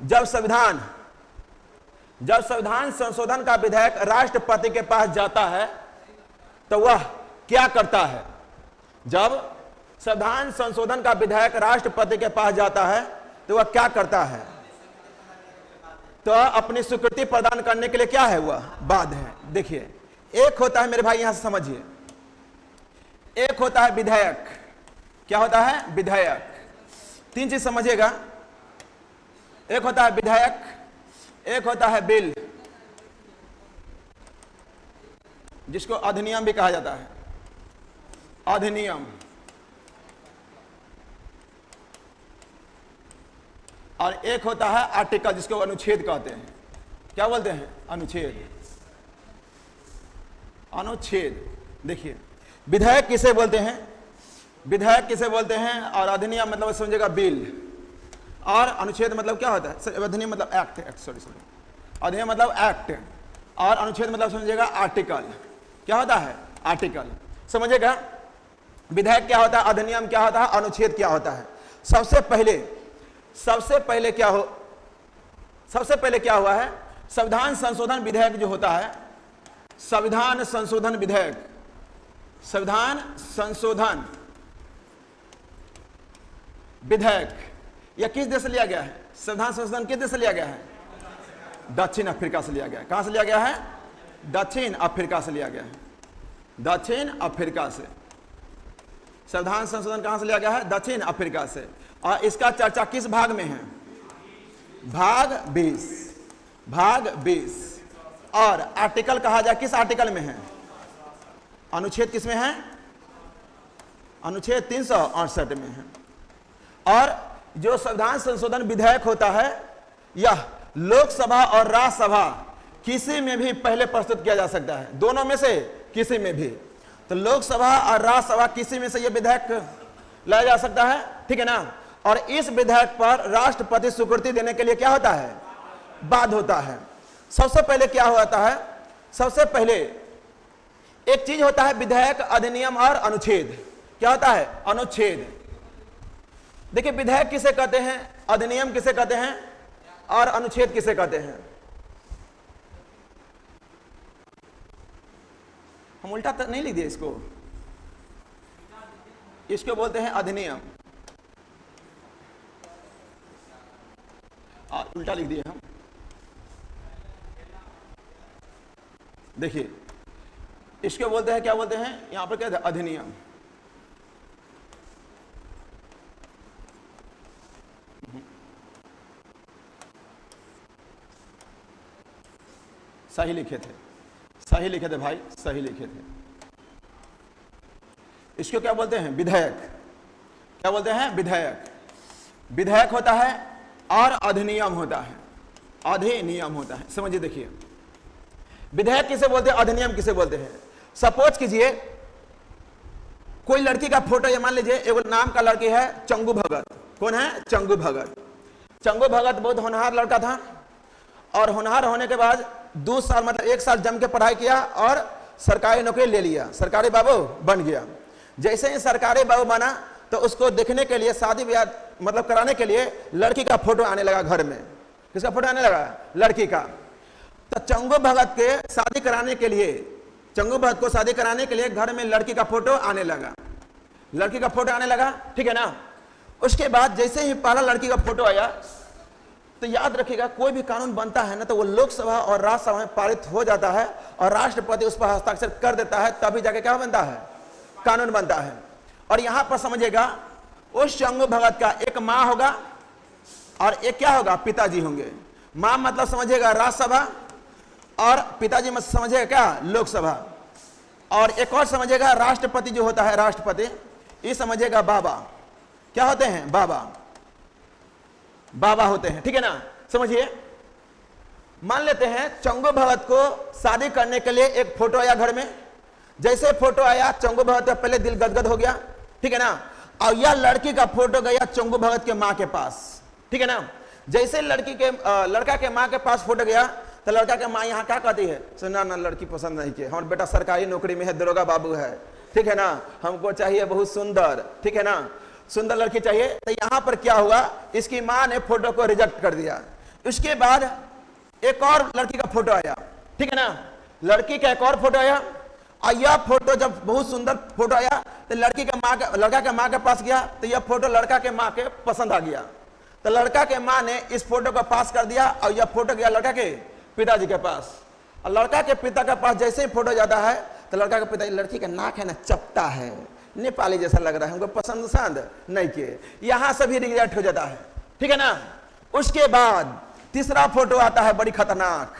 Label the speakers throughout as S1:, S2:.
S1: जब संविधान संशोधन का विधेयक राष्ट्रपति के पास जाता है तो वह क्या करता है? जब संविधान संशोधन का विधेयक राष्ट्रपति के पास जाता है तो वह क्या करता है? तो अपनी स्वीकृति प्रदान करने के लिए क्या है? वह बाध्य है। देखिए, एक होता है, मेरे भाई यहां से समझिए, एक होता है विधेयक। क्या होता है? विधेयक। तीन चीज समझिएगा, एक होता है विधेयक, एक होता है बिल, जिसको अधिनियम भी कहा जाता है, अधिनियम, और एक होता है आर्टिकल, जिसको अनुच्छेद कहते हैं। क्या बोलते हैं? अनुच्छेद। अनुच्छेद। देखिए, विधेयक किसे बोलते हैं? विधेयक किसे बोलते हैं? और अधिनियम मतलब समझिएगा बिल, और अनुच्छेद मतलब क्या होता है? अधिनियम मतलब एक्ट, सॉरी अधिनियम मतलब एक्ट, और अनुच्छेद मतलब समझिएगा आर्टिकल। क्या होता है? आर्टिकल। समझिएगा, विधेयक क्या होता है, अधिनियम क्या होता है, अनुच्छेद क्या होता है। सबसे पहले क्या हुआ है? संविधान संशोधन विधेयक जो होता है, संविधान संशोधन विधेयक, संविधान संशोधन विधेयक, यह किस देश से लिया गया है? संविधान संशोधन किस देश से लिया गया है? दक्षिण अफ्रीका से लिया गया है। कहां से लिया गया है? दक्षिण अफ्रीका से लिया गया है। दक्षिण अफ्रीका से संविधान संशोधन कहां से लिया गया है? दक्षिण अफ्रीका से। और इसका चर्चा किस भाग में है? भाग 20। भाग 20। और आर्टिकल कहा जाए, किस आर्टिकल में है? अनुच्छेद किस में है? अनुच्छेद 368 में है। और जो संविधान संशोधन विधेयक होता है, यह लोकसभा और राज्यसभा किसी में भी पहले प्रस्तुत किया जा सकता है, दोनों में से किसी में भी। तो लोकसभा और राज्यसभा किसी में से यह विधेयक लाया जा सकता है, ठीक है ना। और इस विधेयक पर राष्ट्रपति स्वीकृति देने के लिए क्या होता है? बाध्य होता है। सबसे पहले क्या होता है? सबसे पहले एक चीज होता है विधेयक, अधिनियम और अनुच्छेद। क्या होता है? अनुच्छेद। देखिए, विधेयक किसे कहते हैं, अधिनियम किसे कहते हैं, और अनुच्छेद किसे कहते हैं? हम उल्टा तो नहीं लिख दिए इसको, इसको बोलते हैं अधिनियम, और उल्टा लिख दिए हम। देखिए, इसको बोलते हैं, क्या बोलते हैं? यहां पर क्या है? अधिनियम। सही लिखे थे, सही लिखे थे भाई, सही लिखे थे। इसको क्या बोलते हैं? विधेयक। क्या बोलते हैं? विधेयक। विधेयक होता है और अधिनियम होता है। अधिनियम होता है। समझिए, देखिए, विधेयक किसे बोलते हैं, अधिनियम किसे बोलते हैं? सपोज कीजिए कोई लड़की का फोटो, ये मान लीजिए एगो नाम का लड़की है चंगू भगत। कौन है? चंगू भगत। चंगू भगत बहुत होनहार लड़का था, और होनहार होने के बाद 2 साल मतलब 1 साल जम के पढ़ाई किया और सरकारी नौकरी ले लिया, सरकारी बाबू बन गया। जैसे ही सरकारी बाबू बना तो उसको देखने के लिए, शादी ब्याह मतलब कराने के लिए लड़की का फोटो आने लगा घर में। किसका फोटो आने लगा? लड़की का। तो चंगू भगत के शादी कराने के लिए, चंगू भगत को शादी कराने के लिए घर में लड़की का फोटो आने लगा, लड़की का फोटो आने लगा, ठीक है ना। उसके बाद जैसे ही पहला लड़की का फोटो आया, तो याद रखिएगा, कोई भी कानून बनता है ना, तो वो लोकसभा और राज्यसभा में पारित हो जाता है और राष्ट्रपति उस पर हस्ताक्षर कर देता है, तभी जाके क्या बनता है? कानून बनता है। और यहां पर समझिएगा, उस चंगू भगत का एक मां होगा और एक क्या होगा? पिताजी होंगे। मां मतलब समझिएगा राज्यसभा, और पिताजी मत समझिएगा क्या? लोकसभा। और एक और समझिएगा, राष्ट्रपति जो होता है, राष्ट्रपति, ये समझिएगा बाबा। क्या होते हैं? बाबा। बाबा होते हैं, ठीक है ना। समझिए, मान लेते हैं चंगू भगत को शादी करने के लिए एक फोटो आया घर में। जैसे फोटो आया, चंगू भगत का पहले दिल गदगद हो गया, ठीक है ना। और यह लड़की का फोटो गया चंगू भगत के मां के पास, ठीक है ना। जैसे लड़का के मां के पास फोटो गया, तो लड़का के मां यहाँ क्या कहती है? सुना ना, लड़की पसंद नहीं किए, हमारा बेटा सरकारी नौकरी में है, दरोगा बाबू है, ठीक है ना, हमको चाहिए बहुत सुंदर, ठीक है ना, सुंदर लड़की चाहिए। तो यहां पर क्या हुआ? इसकी मां ने फोटो को रिजेक्ट कर दिया। उसके बाद एक और लड़की का फोटो आया, ठीक है ना, लड़की का एक और फोटो आया। और यह फोटो जब बहुत सुंदर फोटो आया तो लड़का के माँ के पास गया, तो यह फोटो लड़का के माँ के पसंद आ गया। तो लड़का के माँ ने इस फोटो को पास कर दिया और यह फोटो गया लड़का के पिताजी के पास। और लड़का के पिता के पास जैसे ही फोटो जाता है तो लड़का के पिताजी, लड़की का नाक है ना चपटा है, नेपाली जैसा लग रहा है, हमको पसंद नहीं किए, यहाँ से भी रिजेक्ट हो जाता है, ठीक है ना। उसके बाद तीसरा फोटो आता है, बड़ी खतरनाक।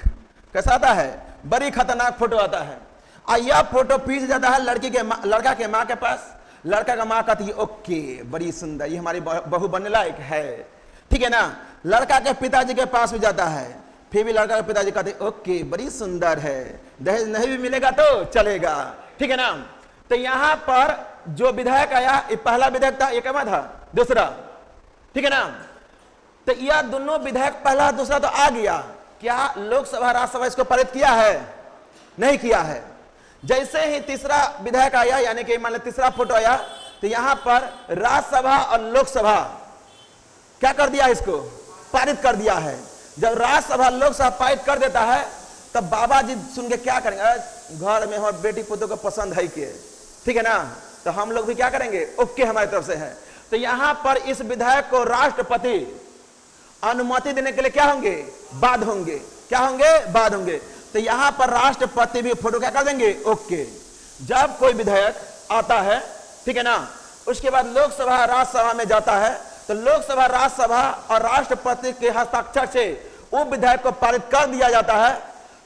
S1: कैसा आता है? बड़ी खतरनाक फोटो आता है। और यह फोटो पीछे जाता है लड़का के माँ के पास। लड़का का माँ कहती है ओके बड़ी सुंदर, ये हमारी बहू बनने लायक है, ठीक है ना। लड़का के पिताजी के पास भी जाता है, फिर भी लड़का के पिताजी कहते ओके बड़ी सुंदर है, दहेज नहीं भी मिलेगा तो चलेगा, ठीक है ना। तो यहां पर जो विधायक आया, ये पहला विधायक था, ये क्या था? दूसरा, ठीक है ना। तो यह दोनों विधायक पहला दूसरा तो आ गया, क्या लोकसभा राज्यसभा इसको पारित किया है? नहीं किया है। जैसे ही तीसरा विधायक आया, यानी कि मान लो तीसरा फोटो आया, तो यहां पर राज्यसभा और लोकसभा क्या कर दिया? इसको पारित कर दिया है। जब राज्यसभा लोकसभा पारित कर देता है तब बाबा जी सुन के क्या करेंगे? घर में हमारे बेटी पुतों को पसंद है कि, ठीक है ना, तो हम लोग भी क्या करेंगे? ओके हमारी तरफ से है। तो यहां पर इस विधायक को राष्ट्रपति अनुमति देने के लिए क्या होंगे? बाद होंगे। क्या होंगे? बाद होंगे। तो यहां पर राष्ट्रपति भी फोटो क्या कर देंगे? ओके। जब कोई विधायक आता है, ठीक है ना, उसके बाद लोकसभा राज्यसभा में जाता है, तो लोकसभा राज्यसभा और राष्ट्रपति के हस्ताक्षर से वो विधायक को पारित कर दिया जाता है,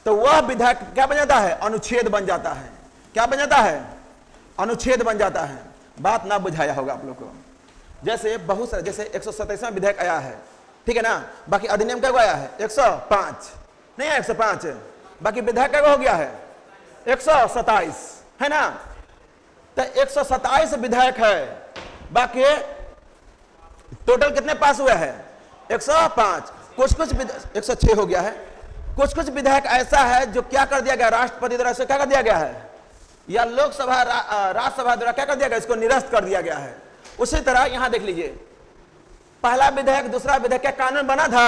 S1: तो वह विधायक क्या बन जाता है? अनुच्छेद बन जाता है। क्या बन जाता है? अनुच्छेद बन जाता है। बात ना बुझाया होगा आप लोग को। जैसे बहुत सारे, जैसे 127वां विधायक आया है, ठीक है ना, बाकी अधिनियम क्या आया है? 105 नहीं है, 105 बाकी विधायक क्या हो गया है? 127 है ना। तो 127 विधायक है, बाकी टोटल कितने पास हुए हैं? 105। कुछ 106 हो गया है। कुछ विधायक ऐसा है जो क्या कर दिया गया? राष्ट्रपति द्वारा से क्या कर दिया गया है, या लोकसभा राज्यसभा द्वारा क्या कर दिया गया? इसको निरस्त कर दिया गया है। उसी तरह यहां देख लीजिए, पहला विधायक दूसरा विधायक क्या कानून बना था?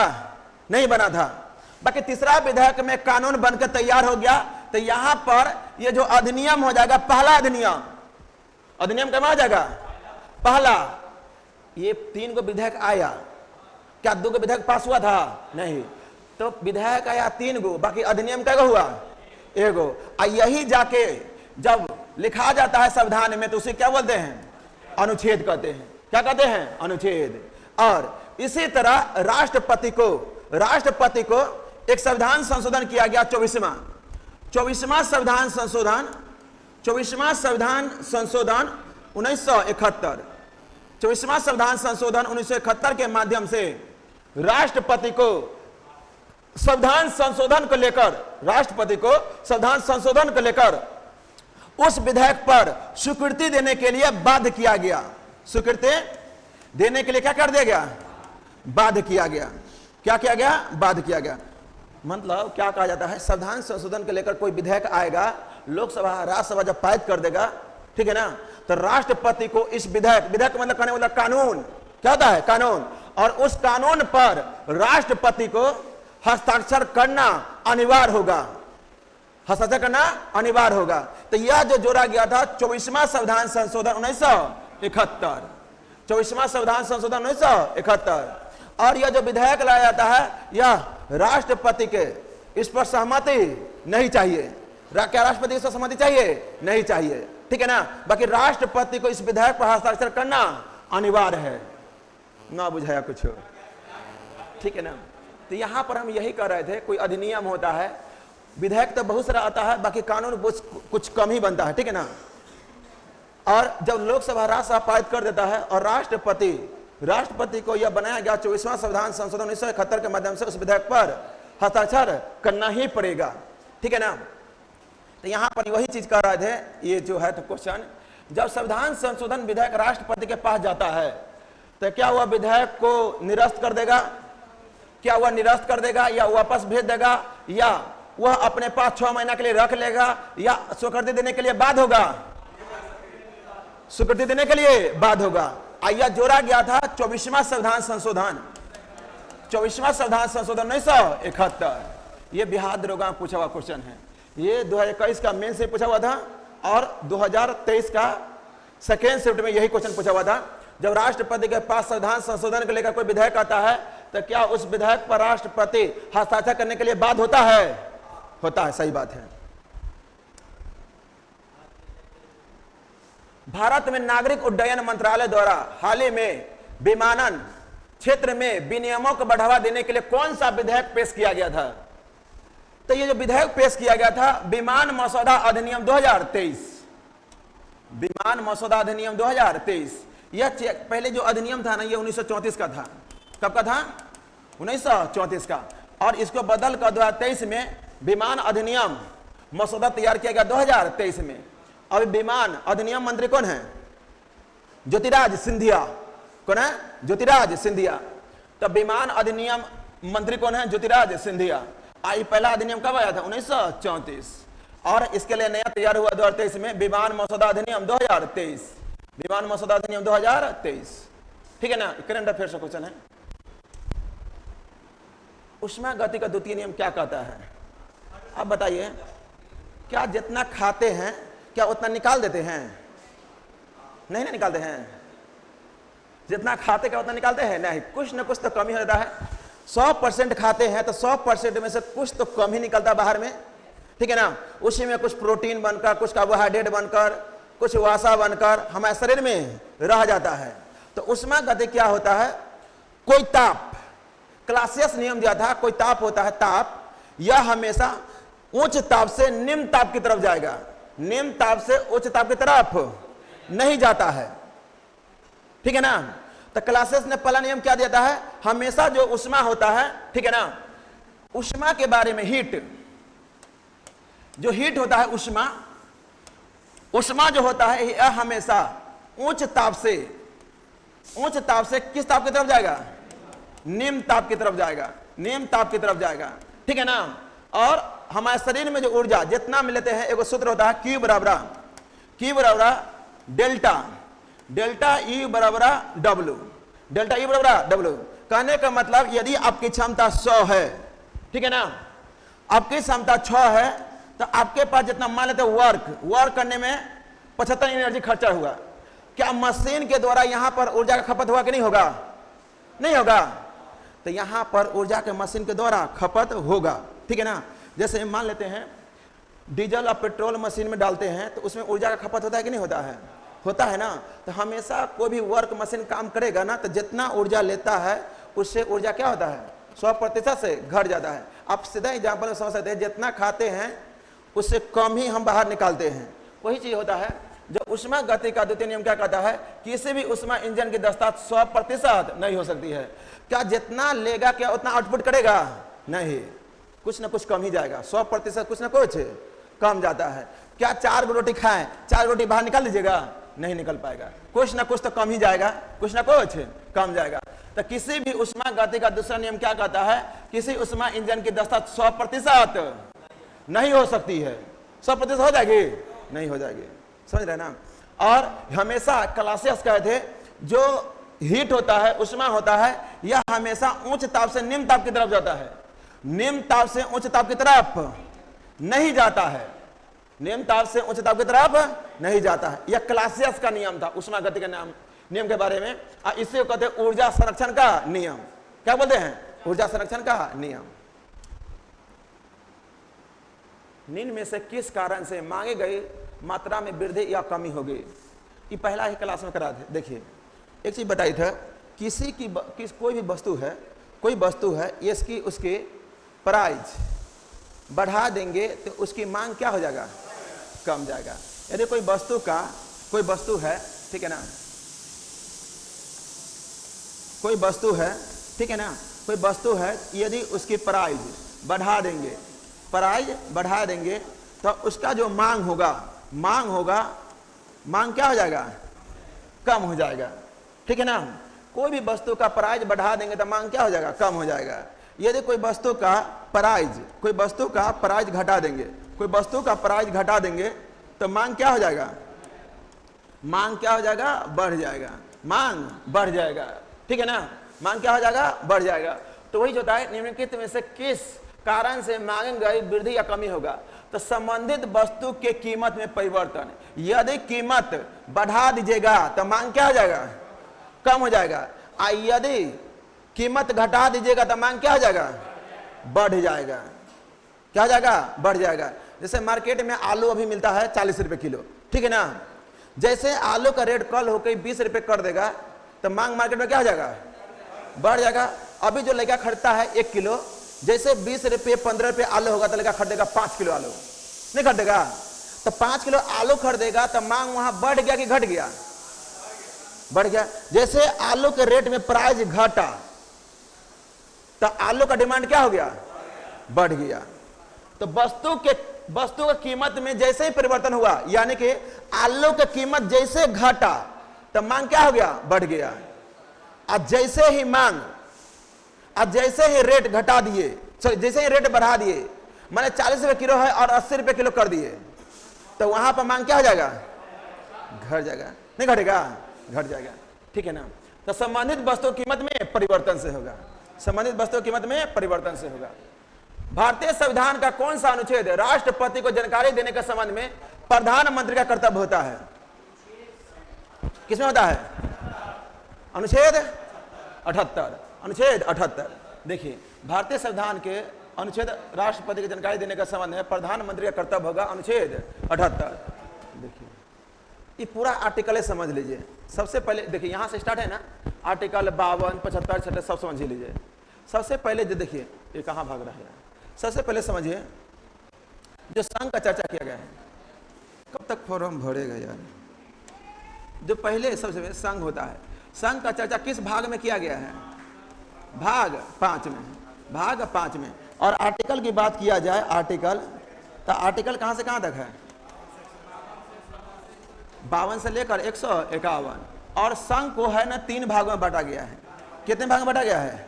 S1: नहीं बना था। बाकी तीसरा विधायक में कानून बनकर तैयार हो गया। तो यहां पर ये जो अधिनियम हो जाएगा, पहला अधिनियम क्या हो जाएगा? पहला। ये 3 गो विधायक आया, क्या 2 गो विधायक पास हुआ था? नहीं। तो विधायक आया 3 गो, बाकी अधिनियम क्या हुआ? 1 गो। यही जाके जब लिखा जाता है संविधान में तो उसे क्या बोलते हैं? अनुच्छेद कहते हैं। क्या कहते हैं? अनुच्छेद। और इसी तरह राष्ट्रपति को एक संविधान संशोधन किया गया, 24वां संविधान संशोधन 1971। 24वां संविधान संशोधन 1971 के माध्यम से राष्ट्रपति को संविधान संशोधन को लेकर उस विधायक पर स्वीकृति देने के लिए बाध्य किया गया। स्वीकृति देने के लिए क्या कर दिया गया? बाध्य किया गया। क्या किया गया? बाध्य किया गया। मतलब क्या कहा जाता है? संविधान संशोधन को लेकर कोई विधायक आएगा, लोकसभा राज्यसभा जब पारित कर देगा, ठीक है ना, तो राष्ट्रपति को इस विधायक मतलब कहने वाला कानून क्या होता है? कानून। और उस कानून पर राष्ट्रपति को हस्ताक्षर करना अनिवार्य होगा। हस्ताक्षर करना अनिवार्य होगा। तो यह जो जोड़ा गया था 24वां संविधान संशोधन 1971, 24वां संविधान संशोधन 1971। और यह जो विधायक लाया जाता है, यह राष्ट्रपति के इस पर सहमति नहीं चाहिए। क्या राष्ट्रपति इस पर सहमति चाहिए? नहीं चाहिए, ठीक है ना। बाकी राष्ट्रपति को इस विधायक पर हस्ताक्षर करना अनिवार्य है। ना बुझाया कुछ, ठीक है ना। तो यहां पर हम यही कर रहे थे, कोई अधिनियम होता है, विधायक तो बहुत सारा आता है, बाकी कानून कुछ कम ही बनता है, ठीक है ना। और जब लोकसभा राज्यसभा पारित कर देता है और राष्ट्रपति को यह बनाया गया 24वां संविधान संशोधन 1971 के माध्यम से उस विधायक पर हस्ताक्षर करना ही पड़ेगा, ठीक है ना। तो यहां पर वही चीज कर रहे थे, ये जो है तो क्वेश्चन, जब संविधान संशोधन विधायक राष्ट्रपति के पास जाता है तो क्या वह विधायक को निरस्त कर देगा? क्या वह निरस्त कर देगा, या वापस भेज देगा, या वह अपने पास 6 महीना के लिए रख लेगा, या स्वीकृति देने के लिए बाध्य होगा? स्वीकृति देने के लिए बाध्य होगा। आइया जोड़ा गया था 24वां संविधान संशोधन 24वां संविधान संशोधन 1971, ये बिहार दरोगा पूछा हुआ क्वेश्चन है। ये 2021 का मेन से पूछा हुआ था और 2023 का सेकेंड शिफ्ट में यही क्वेश्चन पूछा हुआ था। जब राष्ट्रपति के पास संविधान संशोधन को लेकर कोई विधेयक आता है तो क्या उस विधेयक पर राष्ट्रपति हस्ताक्षर करने के लिए बाध्य होता है? होता है, सही बात है। भारत में नागरिक उड्डयन मंत्रालय द्वारा हाल ही में विमानन क्षेत्र में विनियमों को बढ़ावा देने के लिए कौन सा विधेयक पेश किया गया था? तो ये जो विधेयक पेश किया गया था, विमान मसौदा अधिनियम 2023, विमान मसौदा अधिनियम 2023। यह पहले जो अधिनियम था ना, ये 1934 का था। कब का था? 1934 का। और इसको बदल कर 2023 में विमान अधिनियम मसौदा तैयार किया गया 2023 में। अब विमान अधिनियम मंत्री कौन है? ज्योतिराज सिंधिया। कौन है? ज्योतिराज सिंधिया। तो विमान अधिनियम मंत्री कौन है? ज्योतिराज सिंधिया। आई पहला अधिनियम कब आया था? 1934। और इसके लिए नया तैयार हुआ 2023 में विमान मसौदा अधिनियम 2023, विमान मसौदा अधिनियम 2023। ठीक है ना? करंट अफेयर्स का क्वेश्चन है। ऊष्मा गति का द्वितीय नियम क्या कहता है? आप बताइए। क्या जितना खाते हैं क्या उतना निकाल देते हैं? नहीं ना निकालते हैं। जितना खाते क्या उतना निकालते हैं? नहीं, कुछ ना कुछ तो कमी हो जाता है। 100% खाते हैं तो 100% में से कुछ तो कम ही निकलता है बाहर में। ठीक है ना? उसी में कुछ प्रोटीन बनकर, कुछ कार्बोहाइड्रेट बनकर, कुछ वसा बनकर हमारे शरीर में रह जाता है। तो ऊष्मा गति क्या होता है? कोई ताप, क्लासियस नियम दिया था, कोई ताप होता है, ताप, यह हमेशा उच्च ताप से निम्न ताप की तरफ जाएगा, निम्न ताप से उच्च ताप की तरफ नहीं जाता है। ठीक है ना? तो क्लासियस ने पहला नियम क्या दिया है? हमेशा जो ऊष्मा होता है, ठीक है ना, ऊष्मा के बारे में, हीट, जो हीट होता है, ऊष्मा, ऊष्मा जो होता है यह हमेशा उच्च ताप से किस ताप की तरफ जाएगा? निम्न ताप की तरफ जाएगा, निम्न ताप की तरफ जाएगा। ठीक है ना? और हमारे शरीर में जो ऊर्जा जितना मिलते हैं, एक सूत्र होता है Q बराबर डेल्टा, डेल्टा E बराबर W, डेल्टा E बराबर W। कहने का मतलब यदि आपकी क्षमता 100 है, ठीक है ना, आपकी क्षमता 6 है, तो आपके पास जितना मान लेते वर्क करने में 75 एनर्जी खर्चा हुआ, क्या मशीन के द्वारा यहां पर ऊर्जा का खपत हुआ कि नहीं होगा? नहीं होगा। तो यहां पर ऊर्जा के मशीन के द्वारा खपत होगा। ठीक है ना? जैसे मान लेते हैं डीजल और पेट्रोल मशीन में डालते हैं तो उसमें ऊर्जा का खपत होता है कि नहीं होता है? होता है ना? तो हमेशा कोई भी वर्क मशीन काम करेगा ना, तो जितना ऊर्जा लेता है उससे ऊर्जा क्या होता है? 100% से घट जाता है। आप सीधा एग्जाम्पल में समझ सकते हैं, जितना खाते हैं उससे कम ही हम बाहर निकालते हैं। वही चीज होता है जो ऊष्मा गति का द्वितीय नियम क्या कहता है? किसी भी ऊष्मा इंजन की दक्षता 100% नहीं हो सकती है। क्या जितना लेगा क्या उतना आउटपुट करेगा? नहीं, कुछ ना कुछ कम ही जाएगा। 100% कुछ ना कुछ कम जाता है। क्या 4 रोटी खाएं, 4 रोटी बाहर निकाल लीजिएगा? नहीं निकल पाएगा, कुछ ना कुछ तो कम ही जाएगा, कुछ ना कुछ कम जाएगा। तो किसी भी ऊष्मा गति का दूसरा नियम क्या कहता है? किसी ऊष्मा इंजन की दक्षता 100% नहीं हो सकती है। 100% हो जाएगी? नहीं हो जाएगी। समझ रहे ना? और हमेशा क्लासियस कहे थे, जो हीट होता है, ऊष्मा होता है, यह हमेशा उच्च ताप से निम्न ताप की तरफ जाता है, निम्न ताप से उच्च ताप की तरफ नहीं जाता है, निम्न ताप से उच्च ताप की तरफ नहीं जाता है। यह क्लासियस का नियम था ऊष्मा गति के नियम के बारे में। इसे कहते हैं ऊर्जा संरक्षण का नियम। क्या बोलते हैं? ऊर्जा संरक्षण का नियम। निम्न में से किस कारण से मांगे गई मात्रा में वृद्धि या कमी होगी? ये पहला ही क्लास में करा थे। देखिए, एक चीज बताई था, कोई भी वस्तु है, कोई वस्तु है, इसकी उसके प्राइस बढ़ा देंगे तो उसकी मांग क्या हो जाएगा? कम जाएगा। यदि कोई वस्तु है, ठीक है ना, कोई वस्तु है, ठीक है ना, कोई वस्तु है, यदि उसकी प्राइस बढ़ा देंगे तो उसका जो मांग होगा मांग क्या हो जाएगा? कम हो जाएगा। ठीक है ना? कोई भी वस्तु का प्राइस बढ़ा देंगे तो मांग क्या हो जाएगा? कम हो जाएगा। यदि कोई वस्तु का प्राइस घटा देंगे, तो मांग क्या हो जाएगा? बढ़ जाएगा। मांग बढ़ जाएगा। ठीक है ना? मांग क्या हो जाएगा? बढ़ जाएगा। तो तो वही जो होता है निम्नलिखित में से किस कारण से मांग गई वृद्धि या कमी होगा। तो संबंधित वस्तु के कीमत में परिवर्तन, यदि कीमत बढ़ा दीजिएगा तो मांग क्या हो जाएगा, कम हो जाएगा। यदि कीमत घटा दीजिएगा तो मांग क्या हो जाएगा, बढ़ जाएगा। क्या हो जाएगा, बढ़ जाएगा। जैसे मार्केट में आलू अभी मिलता है 40 रुपए किलो, ठीक है ना। जैसे आलू का रेट कल होकर 20 रुपए कर देगा तो मांग मार्केट में क्या हो जाएगा, बढ़ जाएगा। अभी जो लड़का खरीदता है 1 किलो, जैसे 20 रुपये 15 रुपये आलू होगा तो लड़का खरीदेगा 5 किलो आलू, नहीं खरीदेगा। तो 5 किलो आलू खरीदेगा तो मांग वहां बढ़ गया कि घट गया, बढ़ गया। जैसे आलू के रेट में प्राइस घटा तो आलू का डिमांड क्या हो गया, बढ़ गया। तो वस्तु की कीमत में जैसे ही परिवर्तन हुआ, यानी कि आलू की कीमत जैसे घटा तो मांग क्या हो गया, बढ़ गया। अब जैसे ही मांग, अब जैसे ही रेट घटा दिए, जैसे ही रेट बढ़ा दिए, माने 40 रुपए किलो है और 80 रुपए किलो कर दिए, तो वहां पर मांग क्या हो जाएगा, घट जाएगा, नहीं घटेगा, घट जाएगा, ठीक है ना। तो संबंधित वस्तु कीमत में परिवर्तन से होगा, संबंधित वस्तु कीमत में परिवर्तन से होगा। भारतीय संविधान का कौन सा अनुच्छेद राष्ट्रपति को जानकारी देने के संबंध में प्रधानमंत्री का कर्तव्य होता है, किसमें होता है, अनुच्छेद 78, अनुच्छेद 78। देखिए भारतीय संविधान के अनुच्छेद राष्ट्रपति की जानकारी देने का संबंध में प्रधानमंत्री का कर्तव्य होगा अनुच्छेद 78। देखिए ये पूरा आर्टिकल समझ लीजिए। सबसे पहले देखिए यहां से स्टार्ट है ना, आर्टिकल 52, 75, 76 सब समझ लीजिए। सबसे पहले जो देखिए ये कहां भाग रहा है, सबसे पहले समझिए जो संघ का चर्चा किया गया है। कब तक फॉर्म भरेगा यार। जो पहले सबसे पहले संघ होता है, संघ का चर्चा किस भाग में किया गया है, भाग 5 में, भाग 5 में। और आर्टिकल की बात किया जाए, आर्टिकल, तो आर्टिकल कहां से कहां तक है, 52 से लेकर 151। और संघ को है ना 3 भागों में बांटा गया है। कितने भाग में बांटा गया है,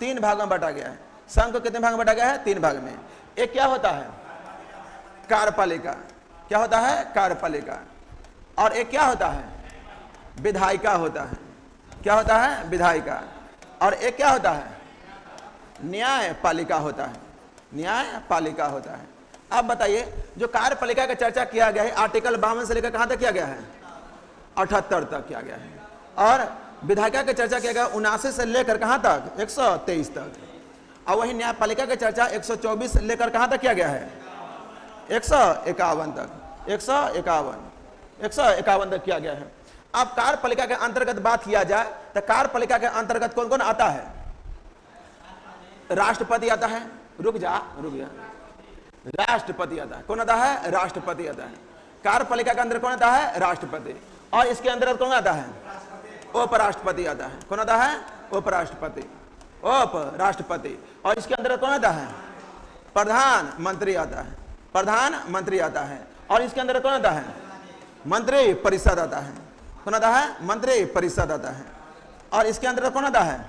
S1: 3 भागों में बांटा गया है। संघ को कितने भाग में बांटा गया है, 3 भाग में। एक क्या होता है, कार्यपालिका, क्या होता है, कार्यपालिका। और एक क्या होता है, विधायिका होता है, क्या होता है, विधायिका। और एक क्या होता है, न्यायपालिका होता है, न्यायपालिका होता है। अब बताइए जो कार्यपालिका का चर्चा किया गया है आर्टिकल 52 से लेकर कहां तक किया गया है, 78 तक किया गया है। और विधायिका की चर्चा किया गया 79 से लेकर कहां तक, 123 तक। और वही न्यायपालिका की चर्चा 124 से लेकर कहां तक किया गया है, 151 तक, 151 तक किया गया है। अब कार्यपालिका के अंतर्गत बात किया जाए तो कार्यपालिका के अंतर्गत कौन कौन आता है, राष्ट्रपति आता है, रुक जा, राष्ट्रपति आता है। कौन आता है, राष्ट्रपति आता है। कार्यपालिका के अंदर कौन आता है, राष्ट्रपति। और इसके अंदर कौन आता है, उपराष्ट्रपति आता है। कौन आता है, उपराष्ट्रपति, उपराष्ट्रपति। और इसके अंदर कौन आता है, प्रधानमंत्री आता है, प्रधानमंत्री आता है। और इसके अंदर कौन आता है, मंत्री परिषद आता है। कौन आता है, मंत्री परिषद आता है। और इसके अंदर कौन आता है,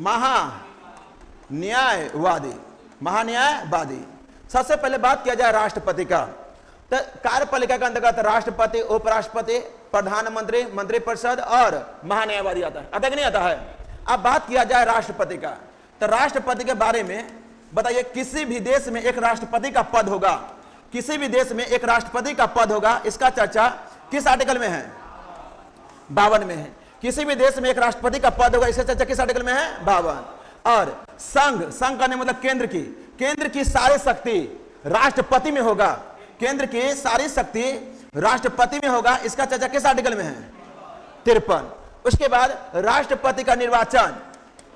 S1: महान्यायवादी, महान्यायवादी। सबसे पहले बात किया जाए राष्ट्रपति का, तो कार्यपालिका के अंतर्गत राष्ट्रपति, उपराष्ट्रपति, प्रधानमंत्री, मंत्री परिषद और महान्यायवादी आता है। आता कि नहीं आता है। अब बात किया जाए राष्ट्रपति का, तो राष्ट्रपति के बारे में बताइए। किसी भी देश में एक राष्ट्रपति का पद होगा, किसी भी देश में एक राष्ट्रपति का पद होगा, इसका चर्चा किस आर्टिकल में है, 52 में है। किसी भी देश में एक राष्ट्रपति का पद होगा, इसका चर्चा किस आर्टिकल में है, 52। और संघ, संघ का मतलब केंद्र की सारी शक्ति राष्ट्रपति में होगा, केंद्र की सारी शक्ति राष्ट्रपति में होगा, इसका चर्चा किस आर्टिकल में है, 53। उसके बाद राष्ट्रपति का निर्वाचन,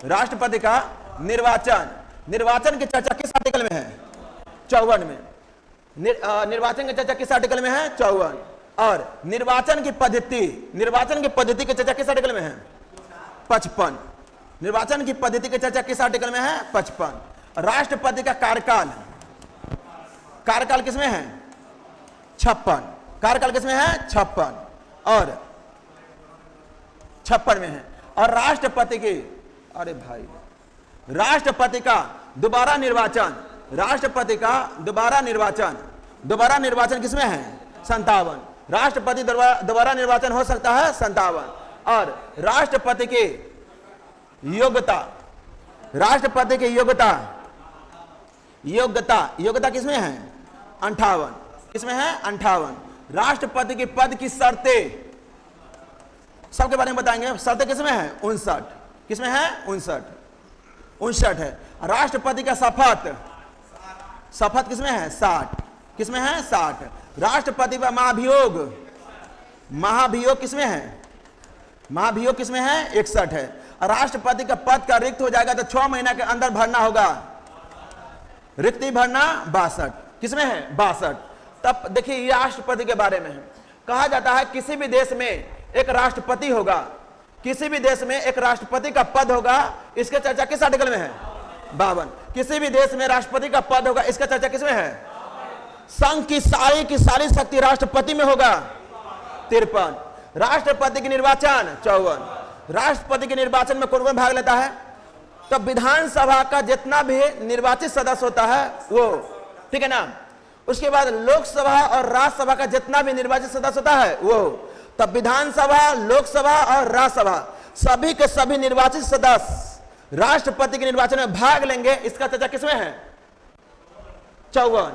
S1: राष्ट्रपति का निर्वाचन, निर्वाचन की चर्चा किस आर्टिकल में है, 54 में। निर्वाचन की चर्चा किस आर्टिकल में है, 54। और निर्वाचन की पद्धति, निर्वाचन की पद्धति की चर्चा किस आर्टिकल में है, 55। निर्वाचन की पद्धति की चर्चा किस आर्टिकल में है, 55। राष्ट्रपति का कार्यकाल, कार्यकाल किसमें है, 56। कार्यकाल किसमें है, 56 और 56 में है। और राष्ट्रपति की, अरे भाई, राष्ट्रपति का दोबारा निर्वाचन, राष्ट्रपति का दोबारा निर्वाचन, दोबारा निर्वाचन किसमें है, 57। राष्ट्रपति दोबारा निर्वाचन हो सकता है 57। और राष्ट्रपति की योग्यता, राष्ट्रपति की योग्यता, योग्यता किसमें है? 58। किसमें है? 58। राष्ट्रपति के पद की शर्तें सबके बारे में बताएंगे। शर्तें किसमें है? 59। किसमें है? 59 है। राष्ट्रपति का शपथ किसमें है? 60। किसमें है? 60। राष्ट्रपति का महाभियोग किसमें है? महाभियोग किसमें है? 61 है। राष्ट्रपति का पद का रिक्त हो जाएगा तो 6 महीना के अंदर भरना होगा, रिक्ति भरना 62। किसमें है? 62। तब देखिए ये राष्ट्रपति के बारे में है। कहा जाता है किसी भी देश में एक राष्ट्रपति होगा, किसी भी देश में एक राष्ट्रपति का पद होगा। इसके चर्चा किस आर्टिकल में है? 52। किसी भी देश में राष्ट्रपति का पद होगा, इसका चर्चा किसमें है? संघ की सारी शक्ति राष्ट्रपति में होगा, 53। राष्ट्रपति के निर्वाचन 54। राष्ट्रपति के निर्वाचन में कौन भाग लेता है? तो विधानसभा का जितना भी निर्वाचित सदस्य होता है वो, ठीक है ना। उसके बाद लोकसभा और राज्यसभा का जितना भी निर्वाचित सदस्य होता है वो। तब विधानसभा, लोकसभा और राज्यसभा सभी के सभी निर्वाचित सदस्य राष्ट्रपति के निर्वाचन में भाग लेंगे। इसका चर्चा किसमें है? 54।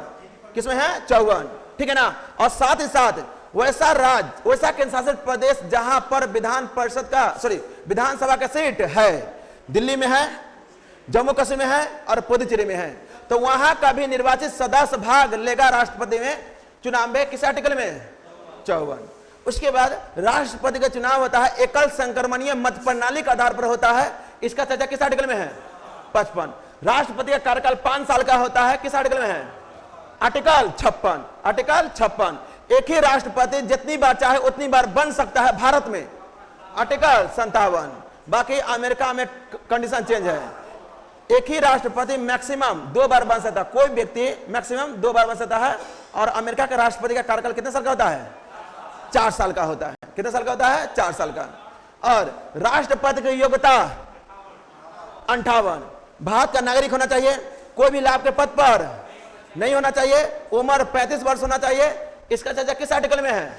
S1: किसमें है? 54, ठीक है ना। और साथ ही साथ वैसा राज्य, वैसा केंद्र शासित प्रदेश जहां पर विधानसभा का सीट है, दिल्ली में है, जम्मू कश्मीर में है और पुदुचेरी में है, तो वहां का भी निर्वाचित सदस्य भाग लेगा राष्ट्रपति में चुनाव में। किस आर्टिकल में? 54। उसके बाद राष्ट्रपति का चुनाव होता है एकल संक्रमणीय मत प्रणाली के आधार पर होता है। इसका चर्चा किस आर्टिकल में है? 55। राष्ट्रपति का कार्यकाल 5 साल का होता है। किस आर्टिकल में है? आर्टिकल 56। आर्टिकल 56। एक ही राष्ट्रपति जितनी बार चाहे उतनी बार बन सकता है भारत में, आर्टिकल 57। बाकी अमेरिका में कंडीशन चेंज है, एक ही राष्ट्रपति मैक्सिमम 2 बार बन सकता है। कोई व्यक्ति मैक्सिमम 2 बार बन सकता है। और अमेरिका का राष्ट्रपति का कार्यकाल कितने साल का होता है? 4 साल का होता है। कितने साल का होता है? 4 साल का। और राष्ट्रपति की योग्यता 58। भारत का नागरिक होना चाहिए, कोई भी लाभ के पद पर नहीं होना चाहिए, उम्र 35 वर्ष होना चाहिए। इसका चर्चा किस आर्टिकल में है?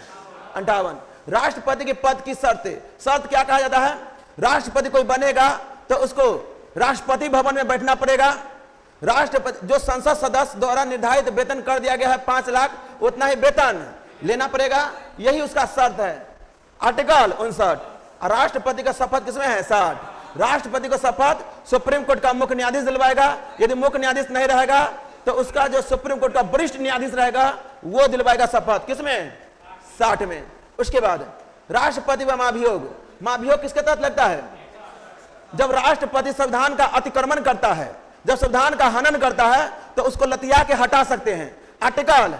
S1: 58। राष्ट्रपति के पद की शर्त क्या कहा जाता है? राष्ट्रपति कोई बनेगा तो उसको राष्ट्रपति भवन में बैठना पड़ेगा। राष्ट्रपति जो संसद सदस्य द्वारा निर्धारित वेतन कर दिया गया है 5 लाख, उतना ही वेतन लेना पड़ेगा, यही उसका शर्त है। आर्टिकल 59। राष्ट्रपति का शपथ किसमें है? 60। राष्ट्रपति को शपथ सुप्रीम कोर्ट का मुख्य न्यायाधीश दिलवाएगा। यदि मुख्य न्यायाधीश नहीं रहेगा तो उसका जो सुप्रीम कोर्ट का वरिष्ठ न्यायाधीश रहेगा वो दिलवाएगा शपथ। किसमें? 60 में। उसके बाद राष्ट्रपति व महाभियोग किसके तहत लगता है? जब राष्ट्रपति संविधान का अतिक्रमण करता है, जब संविधान का हनन करता है तो उसको लतिया के हटा सकते हैं, आर्टिकल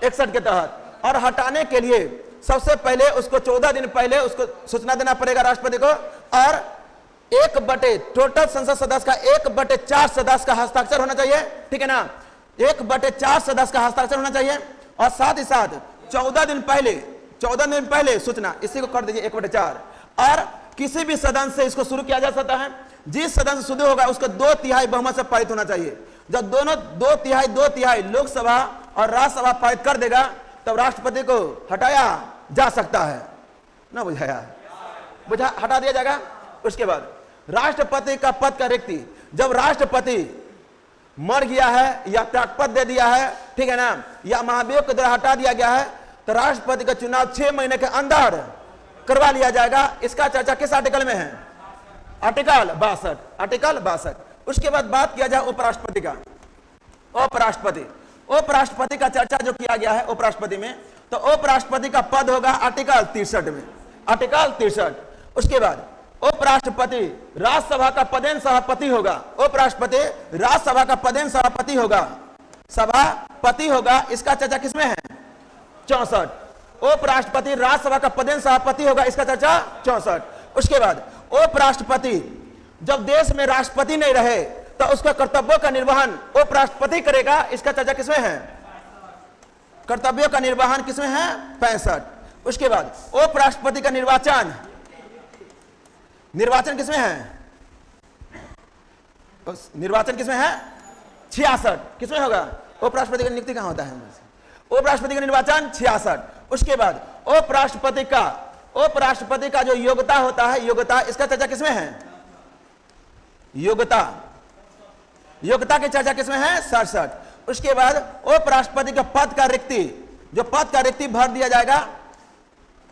S1: 61 के तहत। और हटाने के लिए सबसे पहले उसको 14 दिन पहले उसको सूचना देना पड़ेगा राष्ट्रपति को। और टोटल संसद सदस्य का 1/4 सदस्य का हस्ताक्षर होना चाहिए, ठीक है ना। 1/4 सदस्य का हस्ताक्षर होना चाहिए। और साथ ही साथ 14 दिन पहले सूचना, इसी को कर दीजिए 1/4। और किसी भी सदन से इसको शुरू किया जा सकता है। जिस सदन से शुरू होगा उसको 2/3 बहुमत से पारित होना चाहिए। जब दोनों 2/3 लोकसभा और राज्यसभा पारित कर देगा तब राष्ट्रपति को हटाया जा सकता है। ना बुझाया? हटा दिया जाएगा। उसके बाद राष्ट्रपति का पद का रिक्ति, जब राष्ट्रपति मर गया है या त्यागपत्र दे दिया है, ठीक है ना, या महाभियोग के द्वारा हटा दिया गया है, तो राष्ट्रपति का चुनाव 6 महीने के अंदर करवा लिया जाएगा। इसका चर्चा किस आर्टिकल में है? आर्टिकल 62। आर्टिकल 62। उसके बाद बात किया जाए उपराष्ट्रपति का। उपराष्ट्रपति का चर्चा जो किया गया है उपराष्ट्रपति में, तो उपराष्ट्रपति का पद होगा आर्टिकल 63 में। आर्टिकल 63। उसके बाद उपराष्ट्रपति राज्यसभा का पदेन सभापति होगा। उपराष्ट्रपति राज्यसभा का पदेन सभापति होगा। इसका चर्चा किसमें है? 64। उपराष्ट्रपति राज्यसभा का पदेन सभापति होगा। इसका चर्चा 64। उसके बाद उपराष्ट्रपति जब देश में राष्ट्रपति नहीं रहे तो उसका कर्तव्यों का निर्वहन उपराष्ट्रपति करेगा। इसका चर्चा किसमें है? कर्तव्यों का निर्वहन किसमें है? 65। उसके बाद उपराष्ट्रपति का निर्वाचन किसमें है? निर्वाचन किसमें है? 66। किसमें होगा? उपराष्ट्रपति की नियुक्ति कहां होता है? उपराष्ट्रपति का निर्वाचन 66। उसके बाद उपराष्ट्रपति का जो योग्यता होता है, योग्यता, इसका चर्चा किसमें है? योग्यता योग्यता की चर्चा किसमें है? 67। उसके बाद उपराष्ट्रपति का पद का रिक्ति, जो पद का रिक्ति भर दिया जाएगा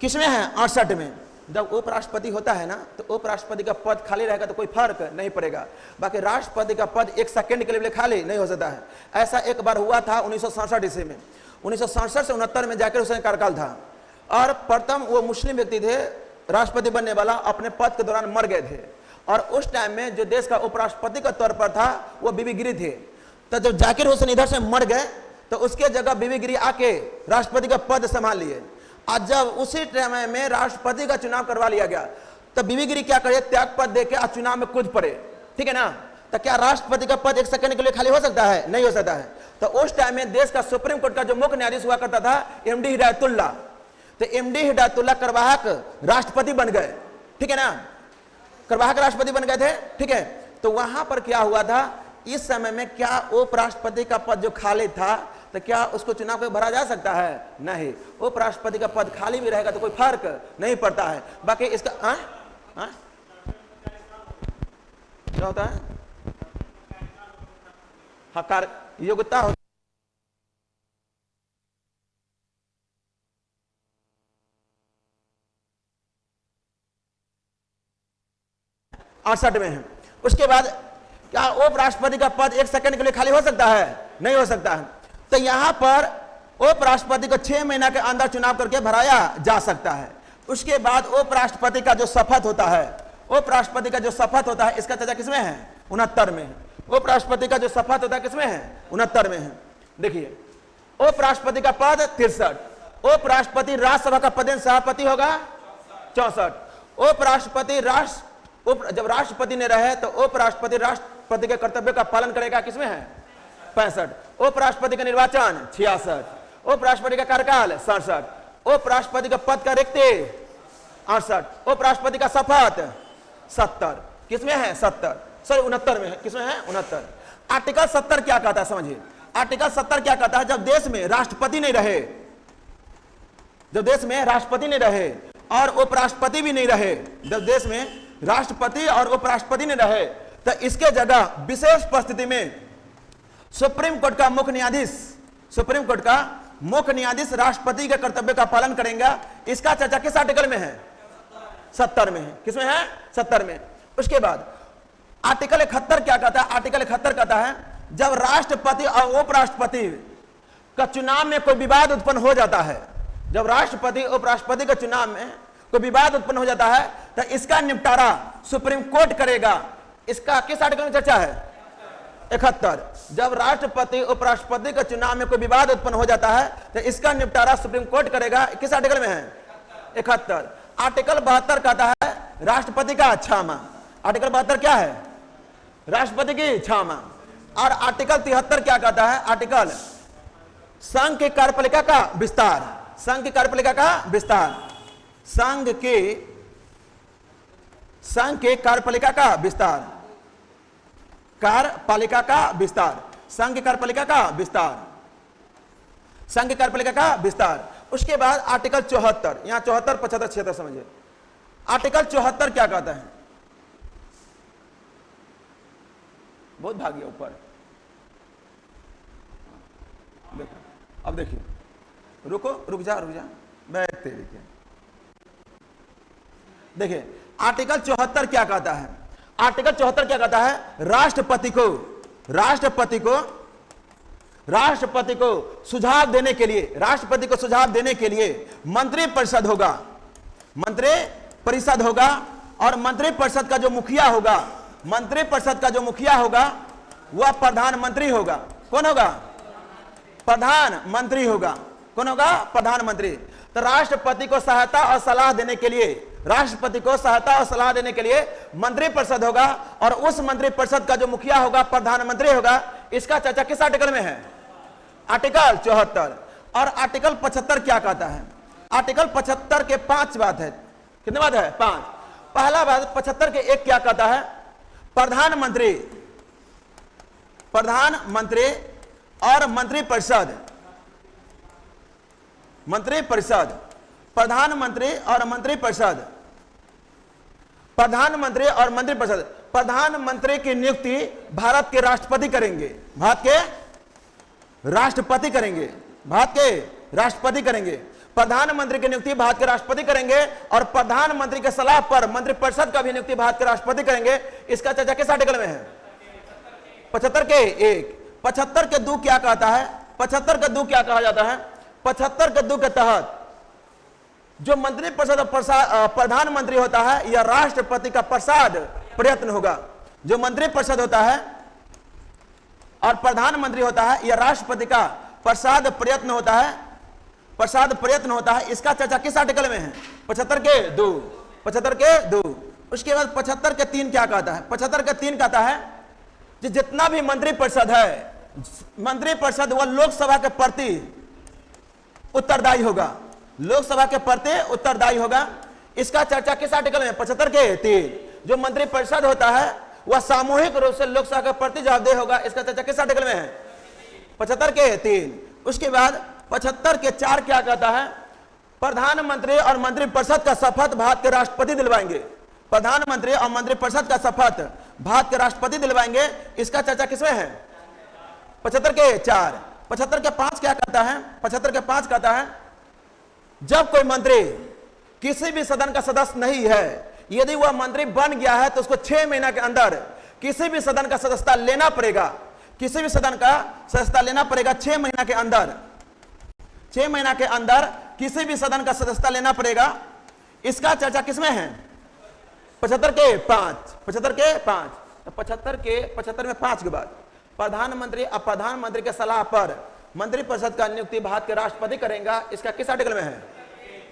S1: किसमें है? 68 में। जब उपराष्ट्रपति होता है ना, तो उपराष्ट्रपति का पद खाली रहेगा तो कोई फर्क नहीं पड़ेगा। बाकी राष्ट्रपति का पद एक सेकंड के लिए खाली नहीं हो सकता है। ऐसा एक बार हुआ था 1967 ईस्वी में। 1967 से 69 में जाकिर हुसैन कार्यकाल था, और प्रथम वो मुस्लिम व्यक्ति थे राष्ट्रपति बनने वाला, अपने पद के दौरान मर गए थे। और उस टाइम में जो देश का उपराष्ट्रपति के तौर पर था वो बीबी गिरी थे। तो जब जाकिर हुसैन इधर से मर गए तो उसके जगह बीबी गिरी आके राष्ट्रपति का पद संभाल लिए। आज जब उसी टाइम में राष्ट्रपति का चुनाव करवा लिया गया तो बीबी गिरी क्या करे? त्याग पद देके आज चुनाव में कूद पड़े, ठीक है ना। तो क्या राष्ट्रपति का पद एक सेकंड के लिए खाली हो सकता है? नहीं हो सकता है। तो उस टाइम में देश का सुप्रीम कोर्ट का जो मुख्य न्यायाधीश हुआ करता था एमडी हिदायतुल्लाह, तो एमडी हिदायतुल्लाह करवाहक राष्ट्रपति बन गए, ठीक है ना। करवाहक राष्ट्रपति बन गए थे, ठीक है। तो वहां पर क्या हुआ था, इस समय में क्या उपराष्ट्रपति का पद जो खाली था तो क्या उसको चुनाव में भरा जा सकता है? नहीं। उपराष्ट्रपति का पद खाली भी रहेगा तो कोई फर्क नहीं पड़ता है। बाकी इसका क्या होता है? हाँ, योग्यता होता 68 में है। उसके बाद क्या उपराष्ट्रपति का पद एक सेकंड के लिए खाली हो सकता है? नहीं हो सकता है। तो यहां पर उपराष्ट्रपति को 6 महीना के अंदर चुनाव करके भराया जा सकता है। उसके बाद उपराष्ट्रपति का जो शपथ होता है, उपराष्ट्रपति का जो शपथ होता है, इसका चर्चा किसमें है? 69 में है। उपराष्ट्रपति का जो शपथ होता है किसमें है? 69 में है। देखिए, उपराष्ट्रपति का पद 63। उपराष्ट्रपति राज्यसभा का पदेन सभापति होगा 64। उपराष्ट्रपति जब राष्ट्रपति ने रहे तो उपराष्ट्रपति राष्ट्रपति के कर्तव्य का पालन करेगा किसमें है? 65। उपराष्ट्रपति का निर्वाचन 66। उपराष्ट्रपति का कार्यकाल 67। उपराष्ट्रपति का पद का रिक्ति 68। उपराष्ट्रपति का शपथ 70। किसमें है? 70, सॉरी 69 में है। किसमें है? 69। आर्टिकल 70 क्या कहता है समझिए। आर्टिकल 70 क्या कहता है? जब देश में राष्ट्रपति नहीं रहे, जब देश में राष्ट्रपति नहीं रहे और उपराष्ट्रपति भी नहीं रहे, जब देश में राष्ट्रपति और उपराष्ट्रपति नहीं रहे, तो इसके जगह विशेष परिस्थिति में सुप्रीम कोर्ट का मुख्य न्यायाधीश, सुप्रीम कोर्ट का मुख्य न्यायाधीश राष्ट्रपति के कर्तव्य का पालन करेंगे। इसका चर्चा किस आर्टिकल में है? 70 में है। किसमें है? 70 में। उसके बाद आर्टिकल 71 क्या कहता है? आर्टिकल 71 कहता है जब राष्ट्रपति और उपराष्ट्रपति का चुनाव में कोई विवाद उत्पन्न हो जाता है, जब राष्ट्रपति उपराष्ट्रपति के चुनाव में कोई विवाद उत्पन्न हो जाता है तो इसका निपटारा सुप्रीम कोर्ट करेगा। इसका किस आर्टिकल में चर्चा है? 71। जब राष्ट्रपति उपराष्ट्रपति के चुनाव में कोई विवाद उत्पन्न हो जाता है तो इसका निपटारा सुप्रीम कोर्ट करेगा। किस आर्टिकल में है? 71। आर्टिकल 72 कहता है राष्ट्रपति का क्षमा। आर्टिकल 72 क्या है? राष्ट्रपति की क्षमा। और आर्टिकल 73 क्या कहता है? आर्टिकल संघ की कार्यपालिका का विस्तार। संघ की कार्यपालिका का विस्तार। संघ के कार्यपालिका का विस्तार। कार्यपालिका का विस्तार। संघ की कार्यपालिका का विस्तार। संघ की कार्यपालिका का विस्तार। उसके बाद आर्टिकल 74, यहां 74, 75, 76 समझिए। आर्टिकल 74 क्या कहता है? बहुत भागी ऊपर। अब देखिए, रुक जा बैठते देखिए। देखिए आर्टिकल 74 क्या कहता है? आर्टिकल 74 क्या कहता है? राष्ट्रपति को सुझाव देने के लिए, राष्ट्रपति को सुझाव देने के लिए मंत्री परिषद होगा। मंत्री परिषद होगा और मंत्री परिषद का जो मुखिया होगा, मंत्री परिषद का जो मुखिया होगा वह प्रधानमंत्री होगा। कौन होगा? प्रधानमंत्री होगा। कौन होगा? प्रधानमंत्री। तो राष्ट्रपति को सहायता और सलाह देने के लिए, राष्ट्रपति को सहायता और सलाह देने के लिए मंत्री परिषद होगा और उस मंत्री परिषद का जो मुखिया होगा प्रधानमंत्री होगा। इसका चर्चा किस आर्टिकल में है? आर्टिकल 74। और आर्टिकल 75 क्या कहता है? आर्टिकल 75 के 5 बात है। कितने बात है? 5। पहला बात 75 के 1 क्या कहता है? प्रधानमंत्री और मंत्री परिषद, मंत्री परिषद, प्रधानमंत्री और मंत्री परिषद, प्रधानमंत्री और मंत्री परिषद, प्रधानमंत्री की नियुक्ति भारत के राष्ट्रपति करेंगे, भारत के राष्ट्रपति करेंगे, भारत के राष्ट्रपति करेंगे। प्रधानमंत्री की नियुक्ति भारत के राष्ट्रपति करेंगे और प्रधानमंत्री के सलाह पर मंत्रिपरिषद का भी नियुक्ति भारत के राष्ट्रपति करेंगे। इसका चर्चा किस आर्टिकल में है? 75 के 1। 75 के 2 क्या कहता है? 75 के 2 क्या कहा जाता है? 75 के 2 के तहत जो मंत्रिपरिषद प्रधानमंत्री होता है या राष्ट्रपति का प्रसाद प्रयत्न होगा। जो मंत्रिपरिषद होता है और प्रधानमंत्री होता है या राष्ट्रपति का प्रसाद प्रयत्न होता है, प्रसाद प्रयत्न होता है। इसका चर्चा किस आर्टिकल में है? 75 के 2। 75 के 2। उसके बाद 75 के 3 क्या कहता है? 75 के 3 कहता है कि जितना भी मंत्रिपरिषद है, मंत्रिपरिषद वह लोकसभा के प्रति उत्तरदायी होगा, लोकसभा के प्रति उत्तरदायी होगा। इसका चर्चा किस आर्टिकल में? 75 के 3। जो मंत्रिपरिषद होता है वह सामूहिक रूप से लोकसभा के प्रति जवाबदेह होगा। इसका चर्चा किस आर्टिकल में है? 75 के 3। उसके बाद 75 के 4 क्या कहता है? प्रधानमंत्री और मंत्रिपरिषद का शपथ भारत के राष्ट्रपति दिलवाएंगे। प्रधानमंत्री और मंत्रिपरिषद का शपथ भारत के राष्ट्रपति दिलवाएंगे। इसका चर्चा किसमें है? 75 के 4। 75 के 5 क्या कहता है? 75 के 5 कहता है जब कोई मंत्री किसी भी सदन का सदस्य नहीं है, यदि वह मंत्री बन गया है तो उसको 6 महीना के अंदर किसी भी सदन का सदस्यता लेना पड़ेगा। किसी भी सदन का सदस्यता लेना पड़ेगा 6 महीना के अंदर। 6 महीना के अंदर किसी भी सदन का सदस्यता लेना पड़ेगा। इसका चर्चा किसमें है? 75 के 5। 75 के 5। 75 में 5 के बाद प्रधानमंत्री और प्रधानमंत्री के सलाह पर मंत्रिपरिषद का नियुक्ति भारत के राष्ट्रपति करेगा। इसका किस आर्टिकल में है?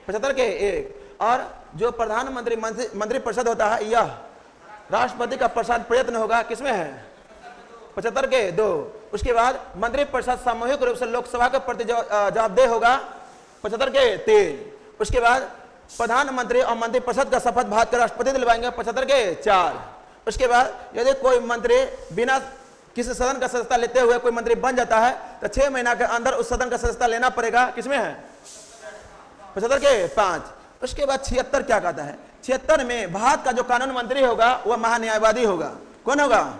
S1: 75 के 1। और जो प्रधानमंत्री मंत्रिपरिषद होता है यह राष्ट्रपति का प्रसाद प्रयत्न होगा। किसमें है? 75 के 2। उसके बाद मंत्रिपरिषद सामूहिक रूप से लोकसभा के प्रति जवाबदेह होगा। 75 के 3। उसके बाद प्रधानमंत्री और मंत्रिपरिषद का शपथ भारत के राष्ट्रपति दिलवाएंगे। 75 के 4। उसके बाद यदि कोई मंत्री बिना किसी सदन का सदस्यता लेते हुए कोई मंत्री बन जाता है तो 6 महीना के अंदर उस सदन का सदस्यता लेना पड़ेगा। किसमें है? 75 के 5। उसके बाद 76 क्या कहता है? 76 में भारत का जो कानून मंत्री होगा वह महान्यायवादी होगा। कौन होगा?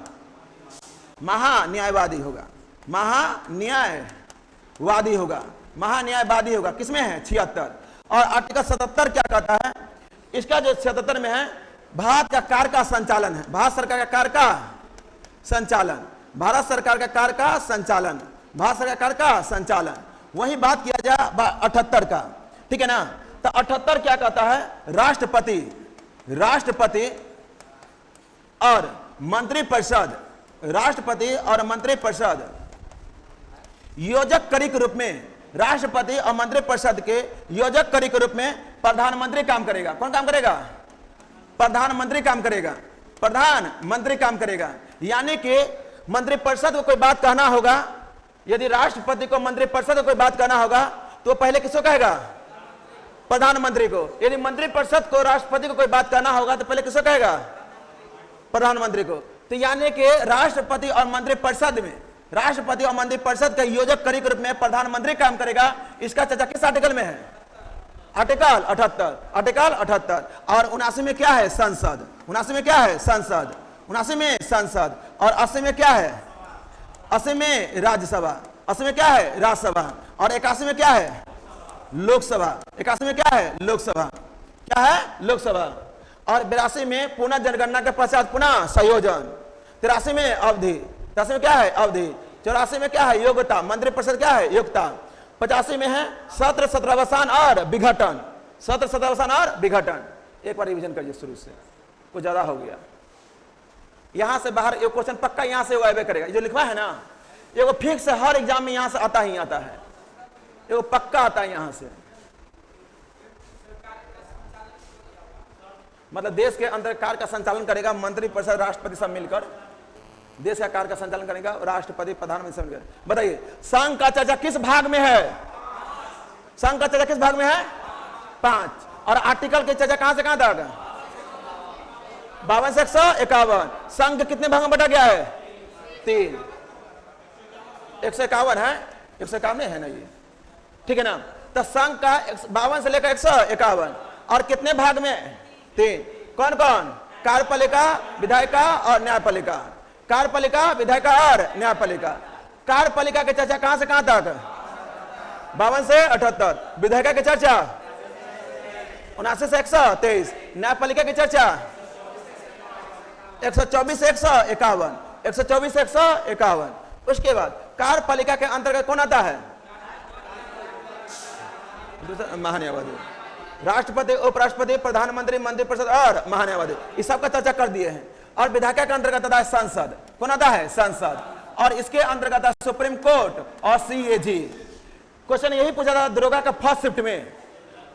S1: महान्यायवादी होगा। महान्यायवादी होगा। महान्यायवादी होगा। किसमें है? 76। और आर्टिकल 77 क्या कहता है? इसका जो 77 में है भारत का कार्य का संचालन है। भारत सरकार का कार्य का संचालन, भारत सरकार का कार्य का संचालन, भारत सरकार कार्य का संचालन। वही बात किया जाए 78 का, ठीक है ना? तो 78 क्या कहता है? राष्ट्रपति और मंत्रिपरिषद, राष्ट्रपति और मंत्रिपरिषद योजक कड़ी के रूप में, राष्ट्रपति और मंत्रिपरिषद के योजक कड़ी के रूप में प्रधानमंत्री काम करेगा। कौन काम करेगा? प्रधानमंत्री काम करेगा। प्रधानमंत्री काम करेगा। यानी कि मंत्रिपरिषद को कोई बात कहना होगा, यदि राष्ट्रपति को मंत्रिपरिषद को कोई बात कहना होगा तो पहले किसको कहेगा? प्रधानमंत्री को। यदि मंत्रिपरिषद को राष्ट्रपति को कोई बात कहना होगा तो पहले किसको कहेगा? प्रधानमंत्री को। तो यानी कि राष्ट्रपति और मंत्रिपरिषद में, राष्ट्रपति और मंत्रिपरिषद का योजक कड़ी के रूप में प्रधानमंत्री काम करेगा। इसका चर्चा किस आर्टिकल में है? आर्टिकल 78। आर्टिकल 78। और 79 में क्या है? संसद। 79 में क्या है? संसद। 79 में संसद। और 80 में क्या है? 80 में राज्यसभा। 80 में क्या है? राज्यसभा। और 81 में क्या है? लोकसभा। 81 में क्या है? लोकसभा। क्या है? लोकसभा। और 82 में पुनः जनगणना के पश्चात पुनः संयोजन। 83 में अवधि। 83 में क्या है? अवधि। 84 में क्या है? योग्यता। मंत्रिपरिषद क्या है? योग्यता। 85 में है सत्र सत्रावसान और विघटन। सत्र सत्रावसान और विघटन। एक बार रिवीजन करिए शुरू से, कुछ ज्यादा हो गया। यहां से बाहर एक क्वेश्चन पक्का यहां से वो करेगा। जो लिखवा है ना, ये वो फिक्स हर एग्जाम में यहां से आता ही आता है, ये वो पक्का आता है यहां से। मतलब देश के अंदर कार्य का संचालन करेगा मंत्रिपरिषद, राष्ट्रपति सब मिलकर देश का कार्य का संचालन करेगा। राष्ट्रपति, प्रधानमंत्री सब मिलकर। बताइए संघ का चर्चा किस भाग में है? संघ का चर्चा किस भाग में है? 5। और आर्टिकल की चर्चा कहां से कहां तक? 52 से 151। संघ कितने भाग में बटा गया है? 3। 151 है, 151 है ना ये, ठीक है ना? तो संघ का 52 से लेकर 151 और कितने भाग में? 3। कौन कौन? कार्यपालिका, विधायिका और न्यायपालिका। कार्यपालिका, विधायिका और न्यायपालिका। कार्यपालिका की चर्चा कहां से कहां तक? 52 से 78। विधायिका की चर्चा 79 से 123। न्यायपालिका की चर्चा 124 से 151। 124 से 151। उसके बाद कार्यपालिका के अंतर्गत कौन आता है? महान्यायवादी, राष्ट्रपति, उपराष्ट्रपति, प्रधानमंत्री, मंत्रिपरिषद और महान्यायवादी, इस सब का चर्चा कर दिए हैं। और विधायिका के अंतर्गत आता है संसद। कौन आता है? संसद। और इसके अंतर्गत आता है सुप्रीम कोर्ट और सीएजी। क्वेश्चन यही पूछा था दरोगा का फर्स्ट शिफ्ट में,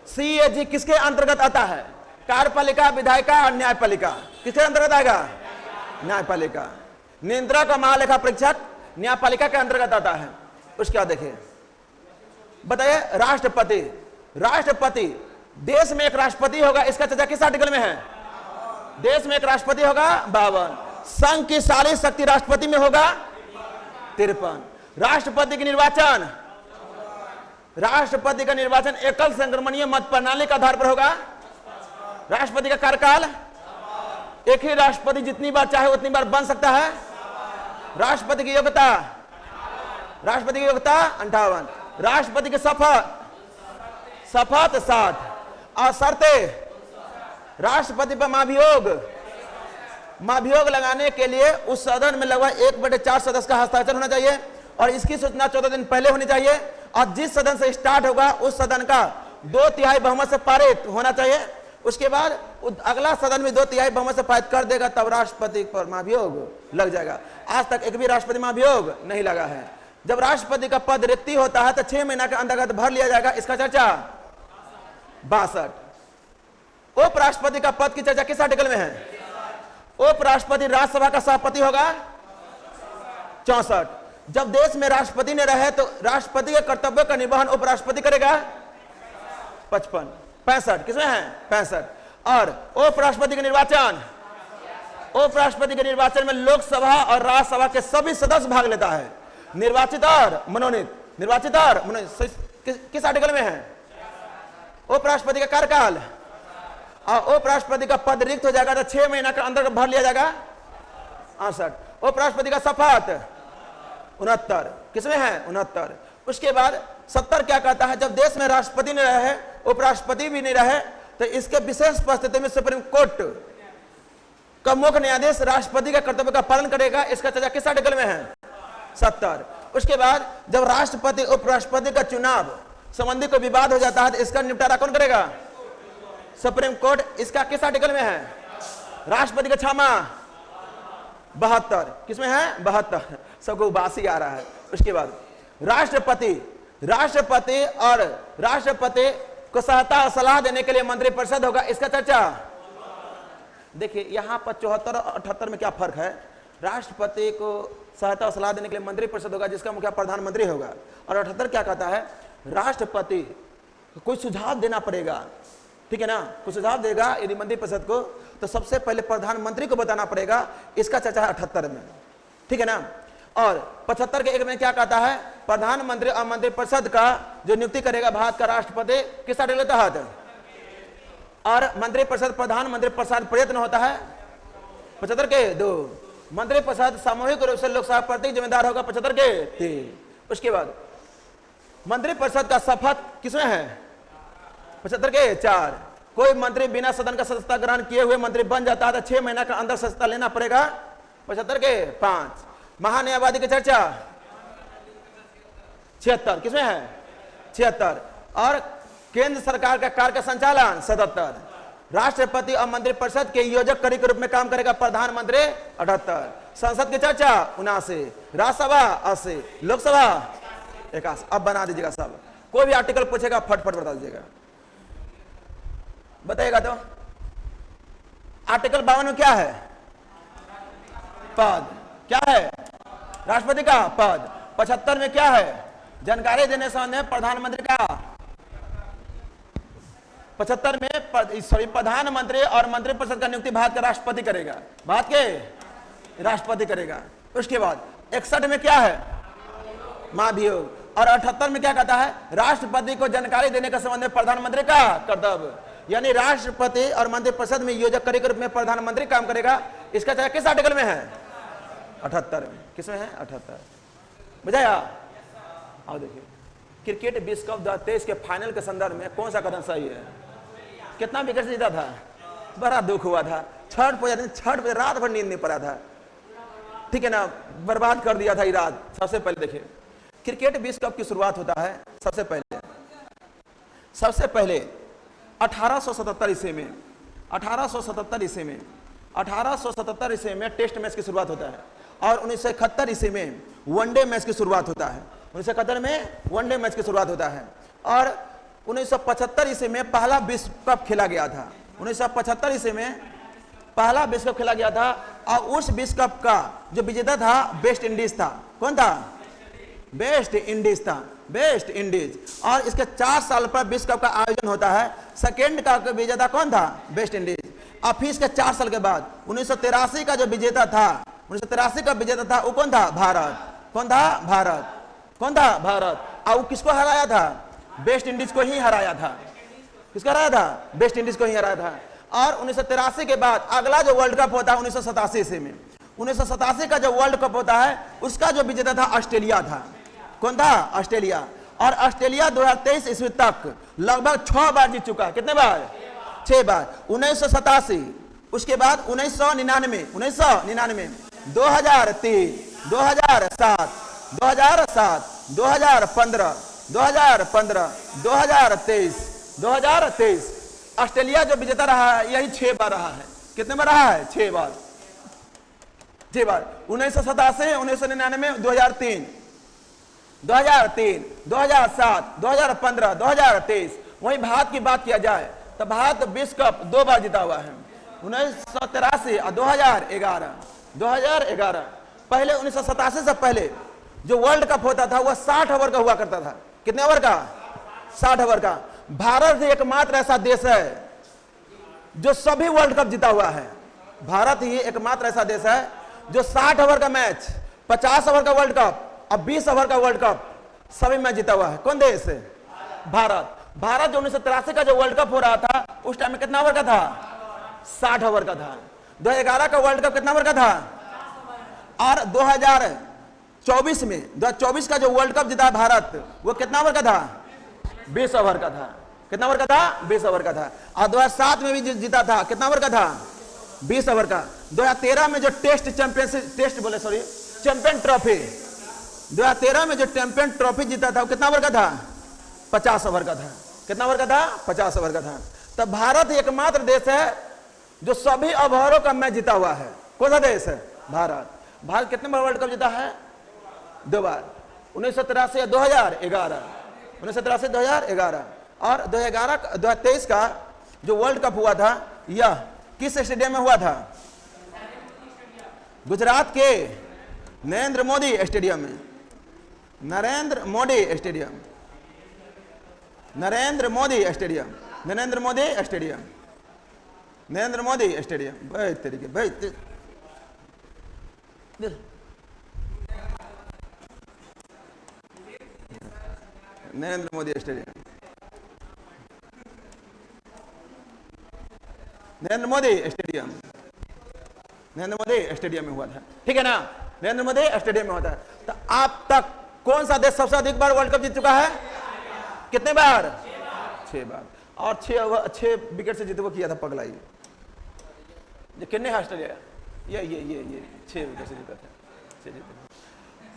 S1: सीएजी किसके अंतर्गत आता है? कार्यपालिका, विधायिका और न्यायपालिका। किसके अंतर्गत आएगा? न्यायपालिका। नियंत्रक और महालेखा परीक्षक न्यायपालिका के अंतर्गत आता है। उसके बाद देखिए, बताइए राष्ट्रपति। राष्ट्रपति, देश में एक राष्ट्रपति होगा, इसका चर्चा किस आर्टिकल में है? देश में एक राष्ट्रपति होगा 52। संघ की सारी शक्ति राष्ट्रपति में होगा 53। राष्ट्रपति की निर्वाचन, राष्ट्रपति का निर्वाचन एकल संक्रमणीय मत प्रणाली के आधार पर होगा। राष्ट्रपति का कार्यकाल, एक ही राष्ट्रपति जितनी बार चाहे उतनी बार बन सकता है। राष्ट्रपति की योग्यता, राष्ट्रपति की योग्यता 58। राष्ट्रपति की शपथ 60 और शर्तें, राष्ट्रपति पर महाभियोग लगाने के लिए उस सदन में लगभग 1/4 सदस्य का हस्ताक्षर होना चाहिए और इसकी सूचना 14 दिन पहले होनी चाहिए। और जिस सदन से स्टार्ट होगा उस सदन का 2/3 बहुमत से पारित होना चाहिए। उसके बाद अगला सदन में 2/3 बहुमत से पारित कर देगा, तब राष्ट्रपति पर महाभियोग लग जाएगा। आज तक एक भी राष्ट्रपति महाभियोग नहीं लगा है। जब राष्ट्रपति का पद रिक्ति होता है तो 6 महीना के अंतर्गत भर लिया जाएगा। इसका चर्चा 62। उपराष्ट्रपति का पद की चर्चा किस आर्टिकल में है? उपराष्ट्रपति राज्यसभा का सभापति होगा 64। जब देश में राष्ट्रपति ने रहे तो राष्ट्रपति के कर्तव्य का निर्वहन उपराष्ट्रपति करेगा 55। 65 किसमें है? 65। और उपराष्ट्रपति के निर्वाचन, उपराष्ट्रपति के निर्वाचन में लोकसभा और राज्यसभा के सभी सदस्य भाग लेता है। निर्वाचित और मनोनीत, निर्वाचित और मनोनीत किस आर्टिकल में है? उपराष्ट्रपति का कार्यकाल, और उपराष्ट्रपति का पद रिक्त हो जाएगा तो 6 महीना के अंदर भर लिया जाएगा 68। उपराष्ट्रपति का शपथ 69 किसमें है? 69। उसके बाद 70 क्या कहता है? जब देश में राष्ट्रपति नहीं रहे, उपराष्ट्रपति भी नहीं रहे, तो इसके विशेष परिस्थिति में सुप्रीम कोर्ट का मुख्य न्यायाधीश राष्ट्रपति के कर्तव्य का पालन करेगा। इसका चर्चा किस आर्टिकल में है? 70। उसके बाद जब राष्ट्रपति उपराष्ट्रपति का चुनाव संबंधी कोई विवाद हो जाता है तो इसका निपटारा कौन करेगा? Supreme court. इसका किस आर्टिकल में है? राष्ट्रपति का क्षमा 72 किसमें है? 72। सबको उबासी आ रहा है। उसके बाद राष्ट्रपति, राष्ट्रपति और राष्ट्रपति को सहायता और सलाह देने के लिए मंत्रिपरिषद होगा। इसका चर्चा देखिए, यहां पर 74 और 78 में क्या फर्क है? राष्ट्रपति को सहायता और सलाह देने के लिए मंत्रिपरिषद होगा जिसका मुखिया प्रधानमंत्री होगा। और 78 क्या कहता है? राष्ट्रपति को कोई सुझाव देना पड़ेगा, ठीक है ना? कुछ सुझाव देगा यदि मंत्रिपरिषद को, तो सबसे पहले प्रधानमंत्री को बताना पड़ेगा। इसका चर्चा है 78 में, ठीक है ना? और 75 के 1 में क्या कहता है? प्रधानमंत्री और मंत्रिपरिषद का जो नियुक्ति करेगा भारत का राष्ट्रपति किस आर्टिकल के तहत? और मंत्रिपरिषद प्रधानमंत्री प्रसाद प्रयत्न होता है 75 के 2। मंत्रिपरिषद सामूहिक रूप से लोकसभा प्रति जिम्मेदार होगा 75 के 3। उसके बाद मंत्रिपरिषद का शपथ किसमें है? 75 के 4। कोई मंत्री बिना सदन का सदस्यता ग्रहण किए हुए मंत्री बन जाता है तो 6 महीना का अंदर सदस्यता लेना पड़ेगा 75 के 5। महान्यायवादी की चर्चा 76 किसमें है? 76। और केंद्र सरकार का कार्य का संचालन 77। राष्ट्रपति और मंत्रिपरिषद के योजक के रूप में काम करेगा प्रधानमंत्री 78। संसद की चर्चा 79। राज्यसभा 80। लोकसभा 81। अब बना दीजिएगा सब, कोई भी आर्टिकल पूछेगा फटफट बता दीजिएगा, बताइएगा। तो आर्टिकल 52 में क्या है? पद क्या है? राष्ट्रपति का पद। 75 में क्या है? जानकारी देने संबंध में प्रधानमंत्री का। 75 में प्रधानमंत्री और मंत्रिपरिषद का नियुक्ति भारत का राष्ट्रपति करेगा, भारत के राष्ट्रपति करेगा। उसके बाद 61 में क्या है? महाभियोग। और 78 में क्या कहता है? राष्ट्रपति को जानकारी देने का संबंध में प्रधानमंत्री का कर्तव्य। यानी राष्ट्रपति और मंत्रिपरिषद में योजक कार्य के रूप में प्रधानमंत्री काम करेगा। इसका चाहे किस आर्टिकल में है? 78 में। किसमें है? 78। बुझाया? आओ देखिए, क्रिकेट विश्व कप 2023 के फाइनल के संदर्भ में कौन सा कदम सही है? कितना विकेट से जीता था? बड़ा दुख हुआ था। छठ पे रात भर नींद नहीं पड़ा था, ठीक है ना, बर्बाद कर दिया था ये रात। सबसे पहले देखिए, क्रिकेट विश्व कप की शुरुआत होता है सबसे पहले 1877 ईस्वी में। 1877 ईस्वी में टेस्ट मैच की शुरुआत होता है और 1971 ईस्वी में वनडे मैच की शुरुआत होता है। 1971 में वनडे मैच की शुरुआत होता है और 1975 ईस्वी में पहला विश्व कप खेला गया था। 1975 ईस्वी में पहला विश्व कप खेला गया था और उस विश्व कप का जो विजेता था वेस्ट इंडीज था। कौन था? वेस्ट इंडीज था, वेस्ट इंडीज। और इसके 4 साल पर विश्व कप का आयोजन होता है। सेकेंड का विजेता कौन था? West Indies. और फिर इसके 4 साल के बाद 1983 का जो विजेता था, 1983 का विजेता था वो कौन था? भारत। कौन था? भारत। कौन था? भारत। और वो किसको हराया था? वेस्ट इंडीज को ही हराया था। किसको हराया था? वेस्ट इंडीज को ही हराया था। और 1983 के बाद अगला जो वर्ल्ड कप होता है 1987 ईस्वी में, 1987 का जो वर्ल्ड कप होता है उसका जो विजेता था ऑस्ट्रेलिया था। कौन था? ऑस्ट्रेलिया। और ऑस्ट्रेलिया 2023 ईस्वी तक लगभग 6 बार जीत चुका है। कितने बार? 6 बार। 1987, उसके बाद 1999, 2003, 2007, 2015, 2023 ऑस्ट्रेलिया जो विजेता रहा है यही 6 बार रहा है। कितने बार रहा है? 6 बार। 6 बार। 1987, 1999, 2003, 2007, 2015, 2023। वहीं भारत की बात किया जाए तो भारत विश्व कप 2 बार जीता हुआ है, 1983 और 2011। पहले 1987 से पहले जो वर्ल्ड कप होता था वह 60 ओवर का हुआ करता था। कितने ओवर का? 60 ओवर का। भारत ही एकमात्र ऐसा देश है जो सभी वर्ल्ड कप जीता हुआ है। भारत ही एकमात्र ऐसा देश है जो 60 ओवर का मैच, 50 ओवर का वर्ल्ड कप और 20 ओवर का वर्ल्ड कप सभी मैच जीता हुआ है। कौन देश है? भारत। भारत जो 1983 का जो वर्ल्ड कप हो रहा था उस टाइम में कितना ओवर का था? 60 ओवर का था। 2011 का वर्ल्ड कप कितना ओवर का था? और 2024 में 2024 का जो वर्ल्ड कप जीता भारत वो कितना ओवर का था? 20 ओवर का था। कितना ओवर का था? 20 ओवर का था। और 2007 में भी जीता था। कितना ओवर का था? 20 ओवर का। 2013 में जो चैंपियन ट्रॉफी 2013 में जो चैंपियन ट्रॉफी जीता था वो कितना ओवर का था? 50 ओवर का था। कितना ओवर का था? 50 ओवर का था। तब भारत एकमात्र देश है जो सभी ओवरों का मैच जीता हुआ है। कौन सा देश है? भारत। भारत कितने बार वर्ल्ड कप जीता है? 2 बार। 1983 2011, 1983 2011 और 2023 का जो वर्ल्ड कप हुआ था यह किस स्टेडियम में हुआ था? गुजरात के नरेंद्र मोदी स्टेडियम में। नरेंद्र मोदी स्टेडियम। भाई तरीके भाई नरेंद्र मोदी स्टेडियम। नरेंद्र मोदी स्टेडियम में हुआ था। ठीक है ना? नरेंद्र मोदी स्टेडियम में होता है। तो आप तक कौन सा देश सबसे अधिक बार वर्ल्ड कप जीत चुका है? कितने बार? 6 बार। और 6 विकेट से जीते वो किया था पगला ये कितने ऑस्ट्रेलिया ये 6 विकेट से जीता था।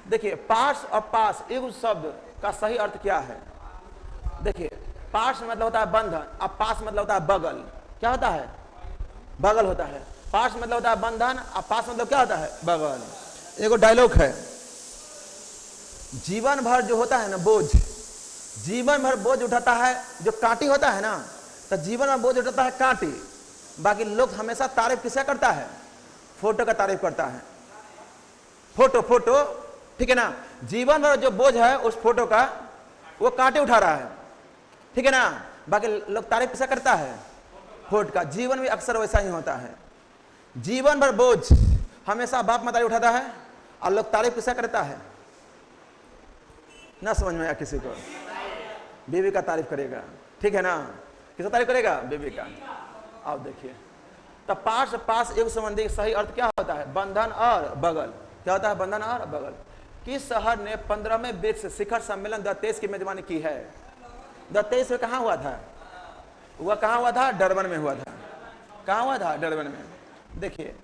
S1: देखिए पास और पास एक शब्द का सही अर्थ क्या है? देखिए पास मतलब होता है बंधन और पास मतलब होता है बगल। क्या होता है? बगल होता है। पास मतलब होता है बंधन और पास मतलब क्या होता है? बगल। एगो डायलॉग है, जीवन भर जो होता है ना बोझ, जीवन भर बोझ उठाता है जो कांटी होता है ना, तो जीवन में बोझ उठाता है कांटी। बाकी लोग हमेशा तारीफ किसका करता है? फोटो का तारीफ करता है। फोटो ठीक है ना? जीवन भर जो बोझ है उस फोटो का वो कांटे उठा रहा है। ठीक है ना? बाकी लोग तारीफ किसका करता है? फोटो का। जीवन भी अक्सर वैसा ही होता है। जीवन भर बोझ हमेशा बाप मतारी उठाता है और लोग तारीफ किसका करता है? ना समझ में आया किसी को? बीवी का तारीफ करेगा। ठीक है ना? किसका तारीफ करेगा? बीबी का। अब देखिए, तो पास पास एक संबंधी सही अर्थ क्या होता है? बंधन और बगल। क्या होता है? बंधन और बगल। किस शहर ने 15वें ब्रिक्स शिखर सम्मेलन 2023 की मेजबानी की है? 2023 में कहाँ हुआ था? वह कहाँ हुआ था? डरबन में हुआ था। कहाँ हुआ था? डरबन में। देखिए,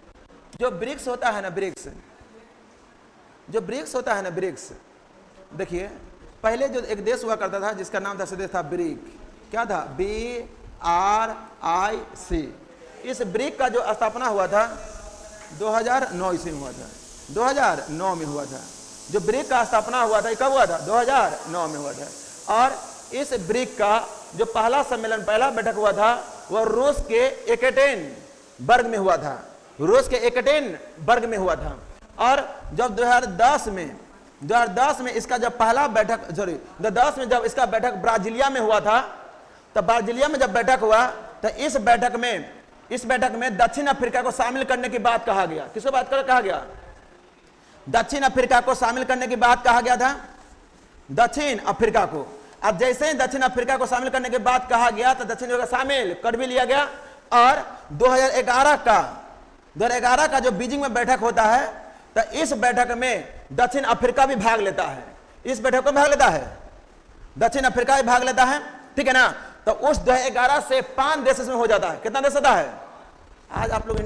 S1: जो ब्रिक्स होता है ना, ब्रिक्स, जो ब्रिक्स होता है ना, ब्रिक्स, देखिए पहले जो एक देश हुआ करता था जिसका नाम था, देश था ब्रिक। क्या था? BRIC। इस ब्रिक का जो स्थापना हुआ था 2009 ईस्वी में हुआ था। 2009 में हुआ था। जो ब्रिक का स्थापना हुआ था, कब हुआ था? 2009 में हुआ था। और इस ब्रिक का जो पहला सम्मेलन, पहला बैठक हुआ था, वह रूस के एकटेनबर्ग में हुआ था। रूस के एकटेनबर्ग में हुआ था। और जब 2010 में इसका जब पहला बैठक, 2010 में जब इसका बैठक ब्राजीलिया में हुआ था, तब ब्राजीलिया में जब बैठक हुआ तो इस बैठक में दक्षिण अफ्रीका को शामिल करने की बात कहा गया। किसको बात कहा गया? दक्षिण अफ्रीका को शामिल करने की बात कहा गया था। दक्षिण अफ्रीका को। अब जैसे ही दक्षिण अफ्रीका को शामिल करने की बात कहा गया तो दक्षिण अफ्रीका शामिल कर भी लिया गया। और 2011 का जो बीजिंग में बैठक होता है, तो इस बैठक में दक्षिण अफ्रीका भी भाग लेता है। इस बैठक में भाग लेता है, दक्षिण अफ्रीका भी भाग लेता है, ठीक है ना। तो उस 2011 से 5 देश इसमें हो जाता है। कितना देश होता है? आज आप लोग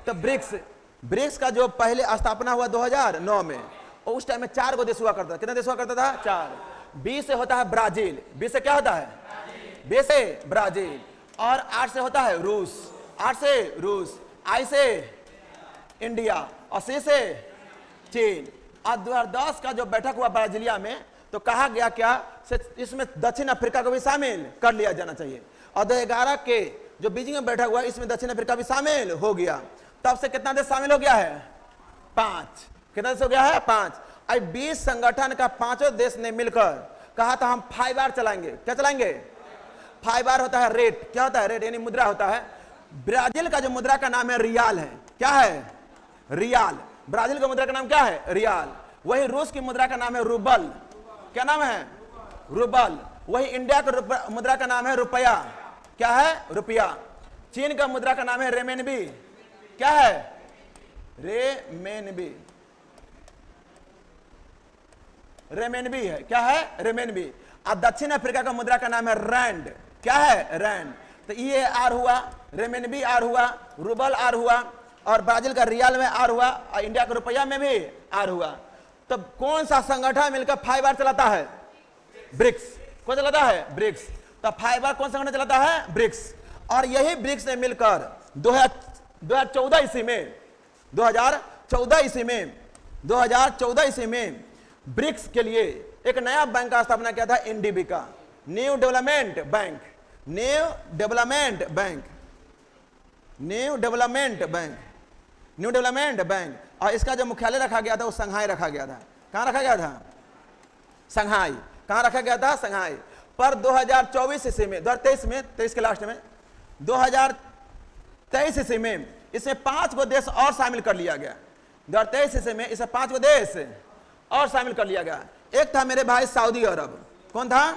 S1: तो ब्रिक्स का जो पहले स्थापना हुआ 2009 में, और उस टाइम में 4 गो देश हुआ करता था। कितना देश हुआ करता था? 4। बी से होता है ब्राजील। बी से क्या होता है? बी से ब्राजील। और 8 से होता है रूस। 8 से रूस। आई से इंडिया। और सी से चीन। और 2010 का जो बैठक हुआ ब्राजीलिया में, तो कहा गया क्या? इसमें दक्षिण अफ्रीका को भी शामिल कर लिया जाना चाहिए। और 2011 के जो बीजिंग में बैठक हुआ, इसमें दक्षिण अफ्रीका भी शामिल हो गया। तब से कितना देश शामिल हो गया है? 5। कितना देश हो गया है? 5। अब 20 संगठन का 5 देश ने मिलकर कहा था हम 5 बार चलाएंगे। क्या चलाएंगे? 5 बार होता है रेट। क्या होता है? रेट यानी मुद्रा होता है। ब्राजील का जो मुद्रा का नाम है रियाल है। क्या है? रियाल। ब्राजील का मुद्रा का नाम क्या है? रियाल। वही रूस की मुद्रा का नाम है रूबल। क्या नाम है? रूबल। वही इंडिया का मुद्रा का नाम है रुपया। क्या है? रुपया। चीन का मुद्रा का नाम है रेमेनबी। क्या है? रेमेनबी। रेमेनबी है। क्या है? रेमेनबी। और दक्षिण अफ्रीका का मुद्रा का नाम है रैंड। क्या है? रैंड। तो ये आर हुआ, रेमेनबी आर हुआ, रूबल आर हुआ, और ब्राजील का रियाल में आर हुआ, और इंडिया का रुपया में भी आर हुआ। तब कौन सा संगठन मिलकर 5 बार चलाता है? ब्रिक्स। कौन चलाता है? ब्रिक्स। तो 5 बार कौन संगठन चलाता है? ब्रिक्स। और यही ब्रिक्स ने मिलकर 2014 ईस्वी में ब्रिक्स के लिए एक नया बैंक का स्थापना किया था, एनडीबी का, new development bank. New development bank. और इसका जो मुख्यालय रखा गया था वो संघाई रखा गया था। कहां रखा गया था? संघाई। कहां रखा गया था? संघाई। पर 2024 ईस्वी में, 2023 में, 23 के लास्ट में, 2023 ईस्वी में इसमें 5 गो देश और शामिल कर लिया गया। 2023 ईस्वी में इसे 5 गो देश और शामिल कर लिया गया। एक था मेरे भाई सऊदी अरब। कौन था?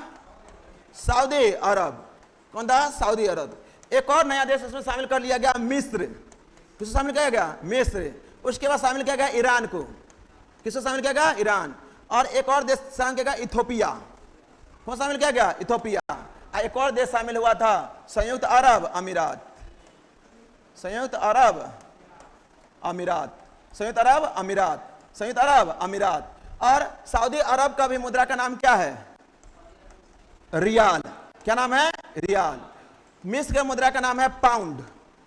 S1: सऊदी अरब। कौन था? सऊदी अरब। एक और नया देश इसमें शामिल कर लिया गया, मिस्र। किसको शामिल किया गया? मिस्र। उसके बाद शामिल किया गया ईरान को। किसको शामिल किया गया? ईरान। और एक और देश शामिल किया गया, इथोपिया। कौन शामिल किया गया? इथोपिया। एक और देश शामिल हुआ था, संयुक्त अरब अमीरात। संयुक्त अरब अमीरात। और सऊदी अरब का भी मुद्रा का नाम क्या है? रियाल। क्या नाम है? रियाल। मिस्र का मुद्रा का नाम है पाउंड।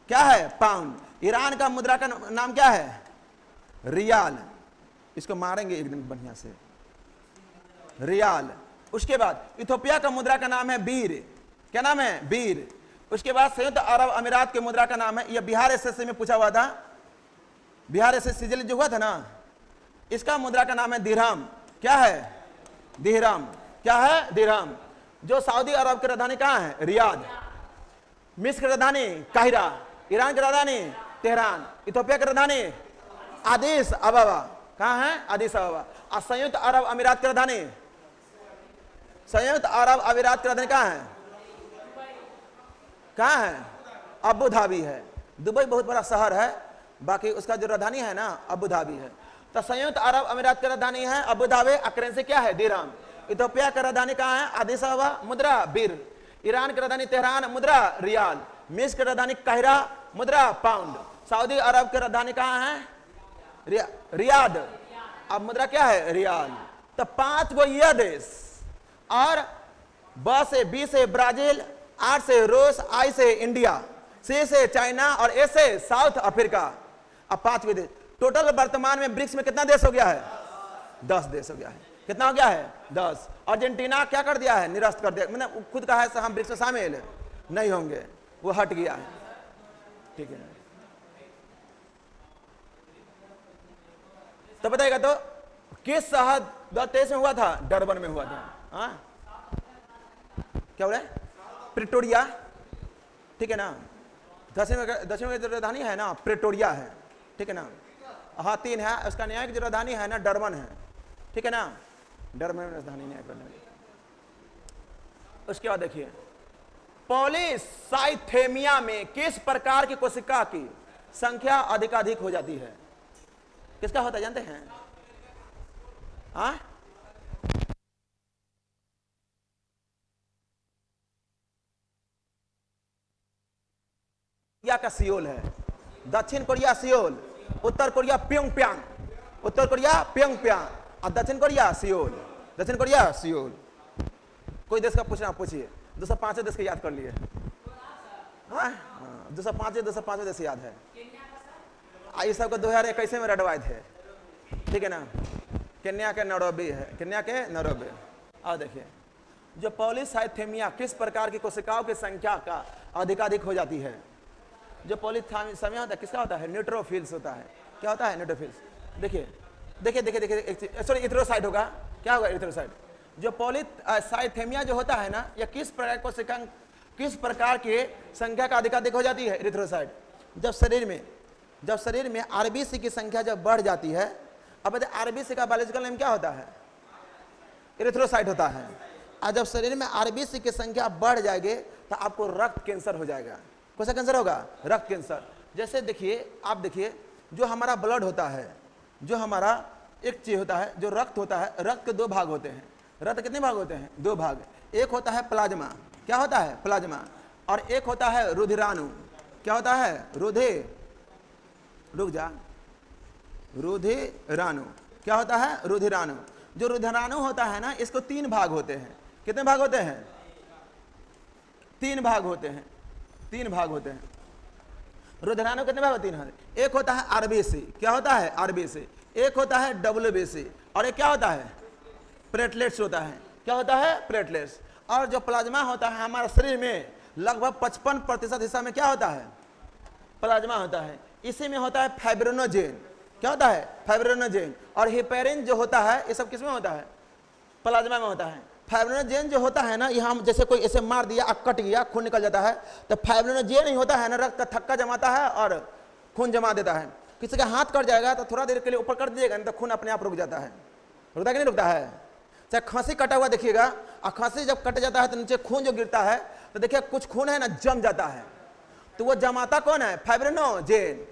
S1: क्या है? पाउंड। ईरान का मुद्रा का नाम क्या है? रियाल। इसको मारेंगे एक दिन बढ़िया से। रियाल। उसके बाद इथोपिया का मुद्रा का नाम है बीर। क्या नाम है? बीर। उसके बाद संयुक्त अरब अमीरात के मुद्रा का नाम है, यह बिहार एसएससी में पूछा हुआ था, बिहार एसएससी जो हुआ था ना, इसका मुद्रा का नाम है दिरहम। क्या है? दिरहम। क्या है? दिरहम। जो सऊदी अरब की राजधानी कहाँ है? रियाद। मिस्र की राजधानी काहिरा, ईरान की राजधानी तेहरान, इथियोपिया की राजधानी आदिस अबाबा, कहाँ है? आदिस अबाबा। और संयुक्त अरब अमीरात की राजधानी, संयुक्त अरब अमीरात की राजधानी कहाँ है? कहाँ है? अबू धाबी है। दुबई बहुत बड़ा शहर है, बाकी उसका जो राजधानी है ना अबू धाबी है। तो संयुक्त अरब अमीरात की राजधानी है अबू धाबी, करेंसी क्या है? दिरहम। इथियोपिया की राजधानी कहाँ है? आदिस अबाबा, मुद्रा बीर। ईरान की राजधानी तेहरान, मुद्रा रियाल। मिस्र की राजधानी काहिरा, मुद्रा पाउंड। सऊदी अरब की राजधानी कहाँ है? रियाद, अब मुद्रा क्या है? रियाल। तो 5 गो यह देश, और ब से बी से ब्राजील, आर से रूस, आई से इंडिया, सी से चाइना और ए से साउथ अफ्रीका। अब 5 गो देश टोटल। वर्तमान में ब्रिक्स में कितना देश हो गया है? 10 देश हो गया है। कितना हो गया है? 10। अर्जेंटीना क्या कर दिया है? निरस्त कर दिया। मैंने खुद कहा है हम ब्रिक्स में शामिल नहीं होंगे, वो हट गया है। ठीक है, तो बताइएगा तो किस शहर देश में हुआ था? डरबन में हुआ था। हाँ, क्या बोले? प्रिटोरिया, ठीक है ना। दक्षिण में जो राजधानी है ना प्रिटोरिया है, ठीक है ना। हाँ 3 है, उसका न्यायिक जो राजधानी है ना डरबन है, ठीक है ना। डरबन में राजधानी न्यायिक राजधानी। उसके बाद देखिए पॉलीसाइथेमिया में किस प्रकार की कोशिका की संख्या अधिकाधिक हो जाती है? किसका होता है जानते हैं? हाँ, कोरिया का सियोल है, दक्षिण कोरिया सियोल, उत्तर कोरिया प्योंगयांग, उत्तर कोरिया प्योंगयांग और दक्षिण कोरिया सियोल, दक्षिण कोरिया सियोल। कोई देश का पूछना पूछिए। 205 देश के याद कर लिए। हाँ 205 देश याद है। ये सब को 2021 में रटवाए थे, ठीक है ना। केन्या के नैरोबी है, केन्या के नैरोबी। और देखिए जो पॉलीसाइथेमिया किस प्रकार की कोशिकाओं की संख्या का अधिकाधिक हो जाती है? जो पॉलीसाइथेमिया होता है किसका होता है? न्यूट्रोफिल्स होता है। क्या होता है? न्यूट्रोफिल्स। देखिए देखिए देखिए देखिए एक चीज, सॉरी इथेरोसाइट होगा। क्या होगा? इथेरोसाइट। जो पॉलीसाइथेमिया जो होता है ना, यह किस प्रकार कोशिका किस प्रकार की संख्या का अधिकाधिक हो जाती है? इरिथ्रोसाइट। जब शरीर में आरबीसी की संख्या जब बढ़ जाती है, अब आरबीसी का बायोलॉजिकल नेम क्या होता है? इरिथ्रोसाइट होता है। और जब शरीर में आरबीसी की संख्या बढ़ जाएगी तो आपको रक्त कैंसर हो जाएगा। कौन सा कैंसर होगा? रक्त कैंसर। जैसे देखिए, आप देखिए जो हमारा ब्लड होता है, जो हमारा एक चीज होता है, जो रक्त होता है, रक्त के 2 भाग होते हैं। रक्त कितने भाग होते हैं? 2 भाग। एक होता है प्लाज्मा। क्या होता है? प्लाज्मा। और एक होता है रुधिराणु। क्या होता है? रुधिराणु। क्या होता है? रुधिराणु। जो रुधिराणु होता है ना, इसको 3 भाग होते हैं। कितने भाग होते हैं? 3 भाग होते हैं। 3 भाग होते हैं। रुधिराणु कितने भाग होते हैं? एक होता है आरबीसी। क्या होता है? आरबीसी। एक होता है डब्ल्यूबीसी, और एक क्या होता है? प्लेटलेट्स होता है। क्या होता है? प्लेटलेट्स। और जो प्लाज्मा होता है हमारे शरीर में लगभग 55% हिस्सा में क्या होता है? प्लाज्मा होता है। इसी में होता है फाइब्रिनोजेन। क्या होता है? फाइब्रिनोजेन। और हेपेरिन जो होता है, ये सब किसमें होता है? प्लाज्मा में होता है। फाइब्रिनोजेन जो होता है ना, यहाँ जैसे कोई ऐसे मार दिया, कट गया, खून निकल जाता है, तो फाइब्रिनोजेन ही होता है ना, रक्त का थक्का जमाता है और खून जमा देता है। किसी का हाथ कट जाएगा तो थोड़ा देर के लिए ऊपर कर दीजिएगा, नहीं तो खून अपने आप रुक जाता है। रुकता कि नहीं रुकता है? चाहे खांसी कटा हुआ देखिएगा, और खांसी जब कट जाता है तो नीचे खून जो गिरता है, तो देखिए कुछ खून है ना जम जाता है, तो वो जमाता कौन है? फाइब्रिनोजेन।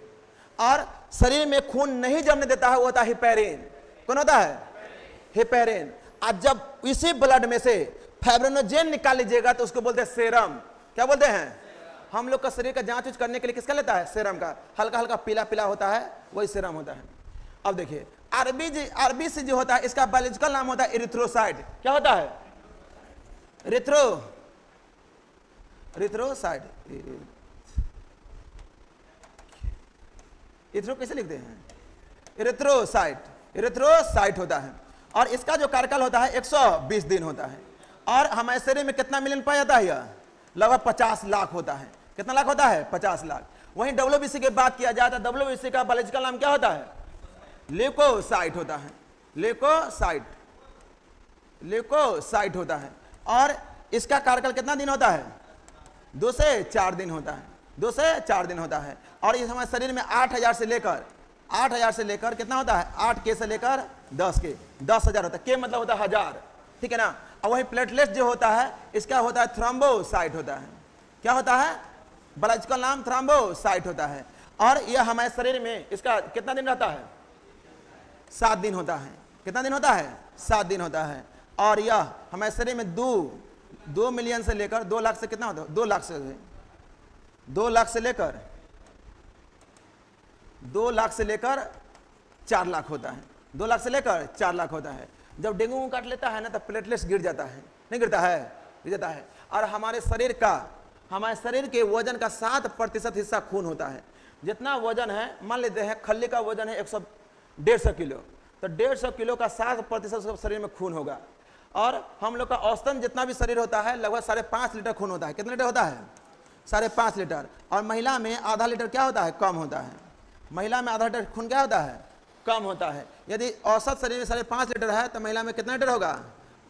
S1: और शरीर में खून नहीं जमने देता है, वो होता है हेपेरिन। कौन होता है? हेपेरिन। आज जब इसी ब्लड में से फाइब्रिनोजेन निकाल लीजिएगा तो उसको बोलते हैं सेरम। क्या बोलते हैं? हम लोग का शरीर का जांच करने के लिए किसका लेता है? सेरम का। हल्का हल्का पीला पीला होता है, वही सेरम होता है। अब देखिए आरबीसी जो होता है, इसका बायोलॉजिकल नाम होता है इरिथ्रोसाइट। क्या होता है? इरिथ्रोसाइट। इरिथ्रो कैसे लिखते हैं? इरिथ्रोसाइट होता है। और इसका जो कार्यकाल होता है 120 दिन होता है। और हमारे शरीर में कितना मिलियन पाया जाता है? यह लगभग 50 लाख होता है। कितना लाख होता है? 50 लाख। वहीं डब्ल्यूबीसी की बात किया जाए तो डब्ल्यूबीसी का बायोलॉजिकल नाम क्या होता है? ल्यूकोसाइट होता है। ल्यूकोसाइट होता है। और इसका कार्यकाल कितना दिन होता है? 2 से 4 दिन होता है, 2 से 4 दिन होता है। और ये हमारे शरीर में 8,000 से लेकर कितना होता है, 8 के से लेकर 10 के, 10,000 होता है। के मतलब होता है 1000, ठीक है ना। और वही प्लेटलेट जो होता है इसका होता है थ्रोम्बोसाइट होता है। क्या होता है, बायोलॉजिकल नाम थ्रोम्बोसाइट होता है। और यह हमारे शरीर में इसका कितना दिन रहता है, 7 दिन होता है। कितना दिन होता है, 7 दिन होता है। और यह हमारे शरीर में 2 मिलियन से लेकर 2 लाख से कितना होता है, 2 लाख से लेकर 2 लाख से लेकर 4 लाख होता है, 2 लाख से लेकर 4 लाख होता है। जब डेंगू काट लेता है ना तो प्लेटलेट्स गिर जाता है, नहीं गिरता है, गिर जाता है। और हमारे शरीर के वजन का 7% हिस्सा खून होता है। जितना वजन है, मान लेते हैं खल्ली का वजन है 150 किलो, तो 150 किलो का 7% शरीर में खून होगा। और हम लोग का औसतन जितना भी शरीर होता है लगभग 5.5 लीटर खून होता है। कितना लीटर होता है, 5.5 लीटर। और महिला में आधा लीटर क्या होता है, कम होता है। महिला में आधा लीटर खून क्या होता है, कम होता है। यदि औसत शरीर में 5.5 लीटर है तो महिला में कितना लीटर होगा,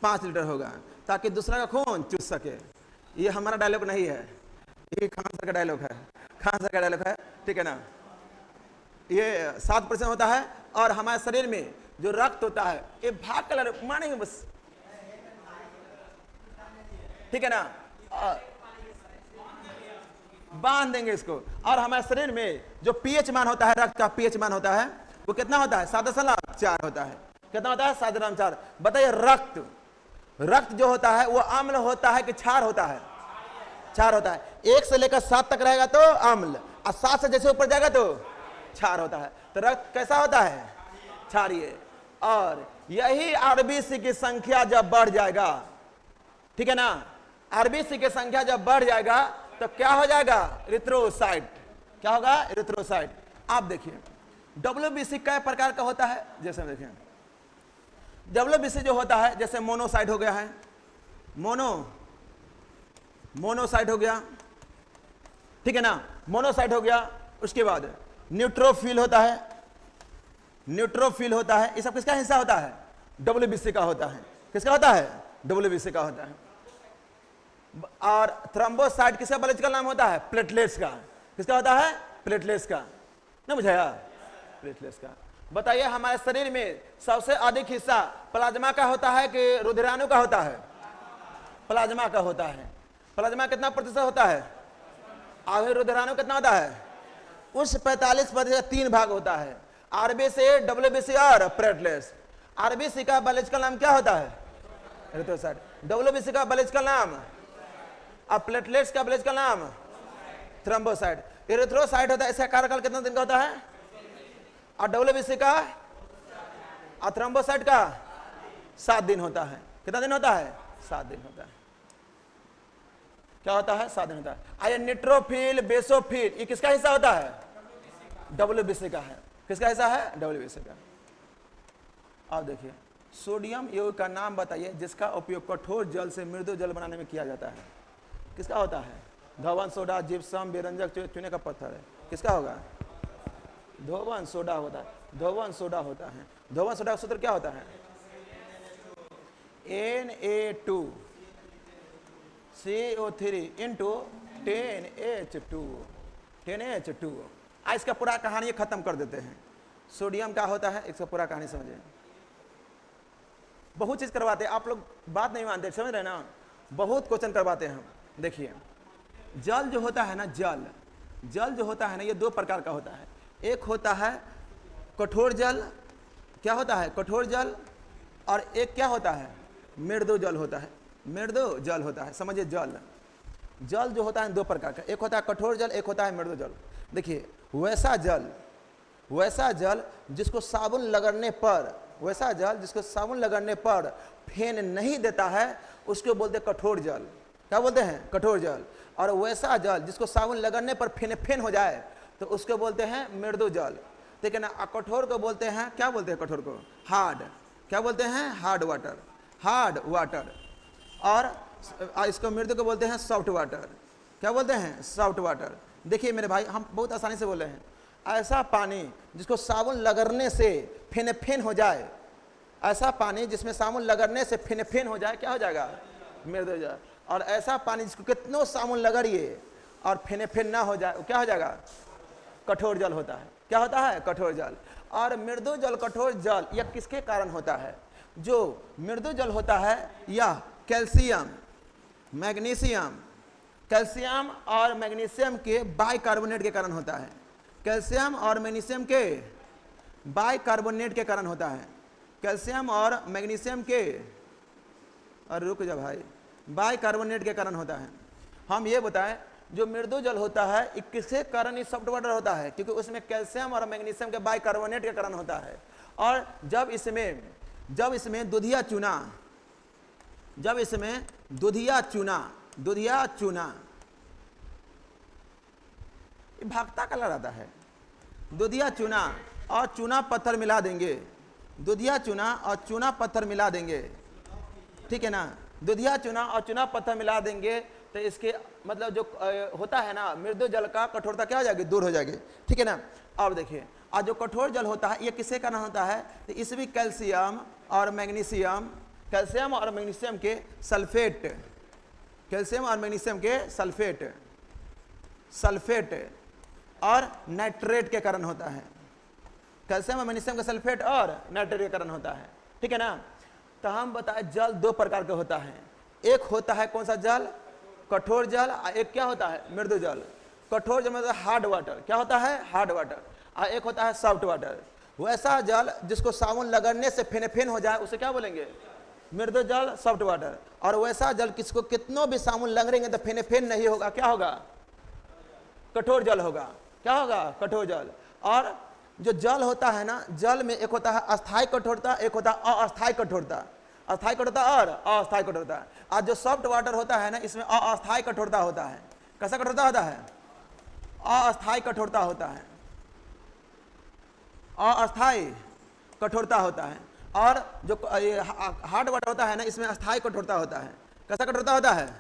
S1: 5 लीटर होगा, ताकि दूसरा का खून चूस सके। ये हमारा डायलॉग नहीं है, ये खान सर का डायलॉग है, खान सर का डायलॉग है, ठीक है ना। ये 7% होता है। और हमारे शरीर में जो रक्त होता है ये भाग कलर मानेंगे बस, ठीक है ना, बांध देंगे इसको। और हमारे शरीर में जो पीएच मान होता है, रक्त का पीएच मान होता है वो कितना होता है, 7.4 होता है। कितना होता है, 7.4। बताइए रक्त जो होता है वो अम्ल होता है कि क्षार होता है, क्षार होता है। 1 से लेकर 7 तक रहेगा तो अम्ल, और 7 से जैसे ऊपर जाएगा तो क्षार होता है। तो रक्त कैसा होता है, क्षारीय। और यही आरबीसी की संख्या जब बढ़ जाएगा, ठीक है ना, आरबीसी की संख्या जब बढ़ जाएगा तो क्या हो जाएगा, इरिथ्रोसाइट। क्या होगा, इरिथ्रोसाइट। आप देखिए डब्ल्यूबीसी कई प्रकार का होता है। जैसे देखिए डब्ल्यूबीसी जो होता है, जैसे मोनोसाइट हो गया है, मोनोसाइट हो गया, ठीक है ना, मोनोसाइट हो गया। उसके बाद न्यूट्रोफिल होता है, न्यूट्रोफिल होता है। ये सब किसका हिस्सा होता है, डब्ल्यूबीसी का होता है। किसका होता है, डब्ल्यूबीसी का होता है। और थ्रोम्बोसाइट किसका बायोलॉजिकल नाम होता है, प्लेटलेट्स का। किसका होता है, प्लेटलेट्स का। ना बुझाया, प्लेटलेट्स का। बताइए हमारे शरीर में सबसे अधिक हिस्सा प्लाज्मा का होता है कि रुधिराणु का होता है, प्लाज्मा का होता है। प्लाज्मा कितना प्रतिशत होता है, आगे रुधिराणु कितना होता है, उस 45% 3 भाग होता है, आरबीसी, डब्ल्यूबीसी और प्लेटलेट्स। आरबीसी का बायोलॉजिकल नाम क्या होता है, इरिथ्रोसाइट। डब्ल्यूबीसी का बायोलॉजिकल नाम, और प्लेटलेट्स का बायोलॉजिकल नाम थ्रोम्बोसाइट। इरिथ्रोसाइट होता है, इसका कार्यकाल कितना दिन का होता है, और डब्ल्यूबीसी का और थ्रोम्बोसाइट का 7 दिन होता है। कितना दिन होता है, 7 दिन होता है। क्या होता है, 7 दिन होता है। आइए न्यूट्रोफिल, बेसोफिल, ये किसका हिस्सा होता है, डब्ल्यूबीसी का है। किसका हिस्सा है, डब्ल्यूबीसी का। अब देखिए सोडियम यौगिक का नाम बताइए जिसका उपयोग कठोर जल से मृदु जल बनाने में किया जाता है। किसका होता है, धवन सोडा, जिप्सम, बेरंजक, चूने का पत्थर है। किसका होगा, धोवन सोडा होता है, धोवन सोडा होता है। धोवन सोडा का सूत्र क्या होता है, Na2CO3 इंटू 10H2। आज इसका पूरा कहानी खत्म कर देते हैं। सोडियम क्या होता है, इसका पूरा कहानी समझे। बहुत चीज करवाते हैं, आप लोग बात नहीं मानते, समझ रहे ना, बहुत क्वेश्चन करवाते हैं हम। देखिए जल जो होता है ना, जल जो होता है ना, ये 2 प्रकार का होता है। एक होता है कठोर जल, क्या होता है, कठोर जल। और एक क्या होता है, मृदु जल होता है, मृदु जल होता है। समझिए जल जो होता है 2 प्रकार का, एक होता है कठोर जल, एक होता है मृदु जल। देखिए वैसा जल जिसको साबुन लगने पर फेन नहीं देता है उसको बोलते हैं कठोर जल। क्या बोलते हैं, कठोर जल। और वैसा जल जिसको साबुन लगने पर फेन हो जाए तो उसको बोलते हैं मृदु जल, ठीक है ना। कठोर को बोलते हैं, क्या बोलते हैं कठोर को, हार्ड। क्या बोलते हैं, हार्ड वाटर। और इसको मृदु को बोलते हैं सॉफ्ट वाटर। क्या बोलते हैं, सॉफ्ट वाटर। देखिए मेरे भाई, हम बहुत आसानी से बोले हैं, ऐसा पानी जिसको साबुन लगने से फेन हो जाए, ऐसा पानी जिसमें साबुन लगने से फेन हो जाए, क्या हो जाएगा, मृदु जल। और ऐसा पानी जिसको कितनों साबुन लगड़िए और फेने फेन ना हो जाए, क्या हो जाएगा? कठोर जल होता है। क्या होता है? कठोर जल। और मृदु जल, कठोर जल, यह किसके कारण होता है? जो मृदु जल होता है यह कैल्शियम, मैग्नीशियम, कैल्शियम और मैग्नीशियम के बाइकार्बोनेट के कारण होता है। कैल्शियम और मैग्नीशियम के बाइकार्बोनेट के कारण होता है। कैल्शियम और मैग्नीशियम के, और रुक जा भाई, बाइकार्बोनेट के कारण होता है। हम ये बताएं, जो मृदु जल होता है ये किसके कारण ही सॉफ्ट वाटर होता है? क्योंकि उसमें कैल्शियम और मैग्नीशियम के बाइकार्बोनेट के कारण होता है। और जब इसमें दूधिया चूना ये भागता कलर आता है। दूधिया चूना और चूना पत्थर मिला देंगे, दूधिया चूना और चूना पत्थर मिला देंगे, ठीक है ना? दूधिया चूना और चूना पत्थर मिला देंगे तो इसके मतलब जो होता है ना मृदु जल का कठोरता क्या हो जाएगी? दूर हो जाएगी, ठीक है ना? अब देखिए, आज जो कठोर जल होता है ये किसके कारण होता है? तो इसमें कैल्शियम और मैग्नीशियम, कैल्शियम और मैग्नीशियम के सल्फेट, कैल्शियम और मैग्नीशियम के सल्फेट और नाइट्रेट के कारण होता है। कैल्शियम और मैग्नीशियम का सल्फेट और नाइट्रेट के कारण होता है, ठीक है ना? तो हम बताएं जल दो प्रकार का होता है। एक होता है कौन सा जल? कठोर जल। एक क्या होता है? मृदु जल। कठोर जल मतलब हार्ड वाटर। क्या होता है? Hard water. और एक होता है सॉफ्ट वाटर। वैसा जल जिसको साबुन लगड़ने से फेने फेन हो जाए उसे क्या बोलेंगे? मृदु जल, सॉफ्ट वाटर। और वैसा जल किसको कितनों भी साबुन लगड़ेंगे तो फेने फेन नहीं होगा, क्या होगा? कठोर जल होगा। क्या होगा? कठोर जल। और जो जल होता है ना, जल में एक होता है अस्थायी कठोरता, एक होता है अस्थायी कठोरता। अस्थायी कठोरता और अस्थायी कठोरता। और जो सॉफ्ट वाटर होता है ना इसमें अस्थायी कठोरता होता है। कैसा कठोरता होता है? अस्थायी कठोरता होता है, अस्थायी कठोरता होता है। और जो हार्ड वाटर होता है ना इसमें अस्थायी कठोरता होता है। कैसा कठोरता होता है?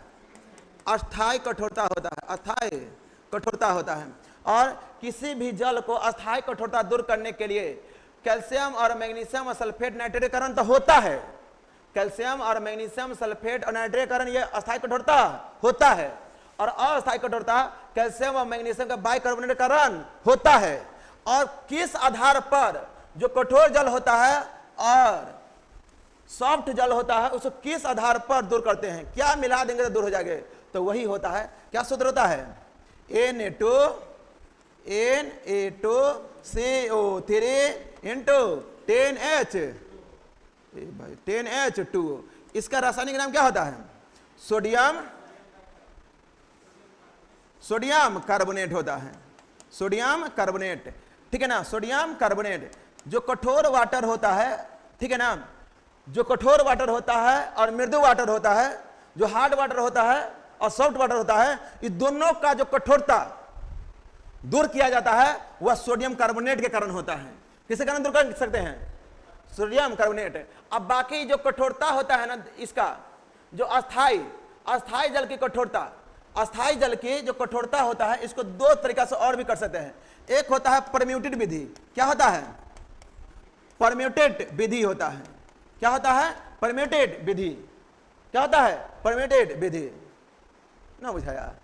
S1: अस्थायी कठोरता होता है, अस्थायी कठोरता होता है। और किसी भी जल को अस्थायी कठोरता दूर करने के लिए कैल्शियम और मैग्नीशियम और सल्फेट नाइट्रेटीकरण तो होता है। कैल्शियम और मैग्नीशियम सल्फेट और नाइट्रेटीकरण ये अस्थायी कठोरता होता है। और अस्थायी कठोरता कैल्शियम और मैग्नीशियम का बाइकार्बोनेटीकरण होता है। और किस आधार पर जो कठोर जल होता है और सॉफ्ट जल होता है उसको किस आधार पर दूर करते हैं? क्या मिला देंगे तो दूर हो जाएंगे? तो वही होता है, क्या सूत्र होता है? Na2CO3 into 10H2। इसका रासायनिक नाम क्या होता है? सोडियम कार्बोनेट होता है। सोडियम कार्बोनेट, ठीक है ना? सोडियम कार्बोनेट जो कठोर वाटर होता है, ठीक है ना? जो कठोर वाटर होता है और मृदु वाटर होता है, जो हार्ड वाटर होता है और सॉफ्ट वाटर होता है, इस दोनों का जो कठोरता दूर किया जाता है वह सोडियम कार्बोनेट के कारण होता है। किसके कारण दूर कर सकते हैं? Sodium carbonate. अब बाकी जो कठोरता होता है ना इसका, जो अस्थाई जल की कठोरता, अस्थाई जल की जो कठोरता होता है इसको दो तरीका से और भी कर सकते हैं। एक होता है परम्यूटेड विधि। क्या होता है? परम्यूटेड विधि होता है। क्या होता है? परम्यूटेड विधि। क्या होता है? परम्यूटेड विधि। ना बुझाया?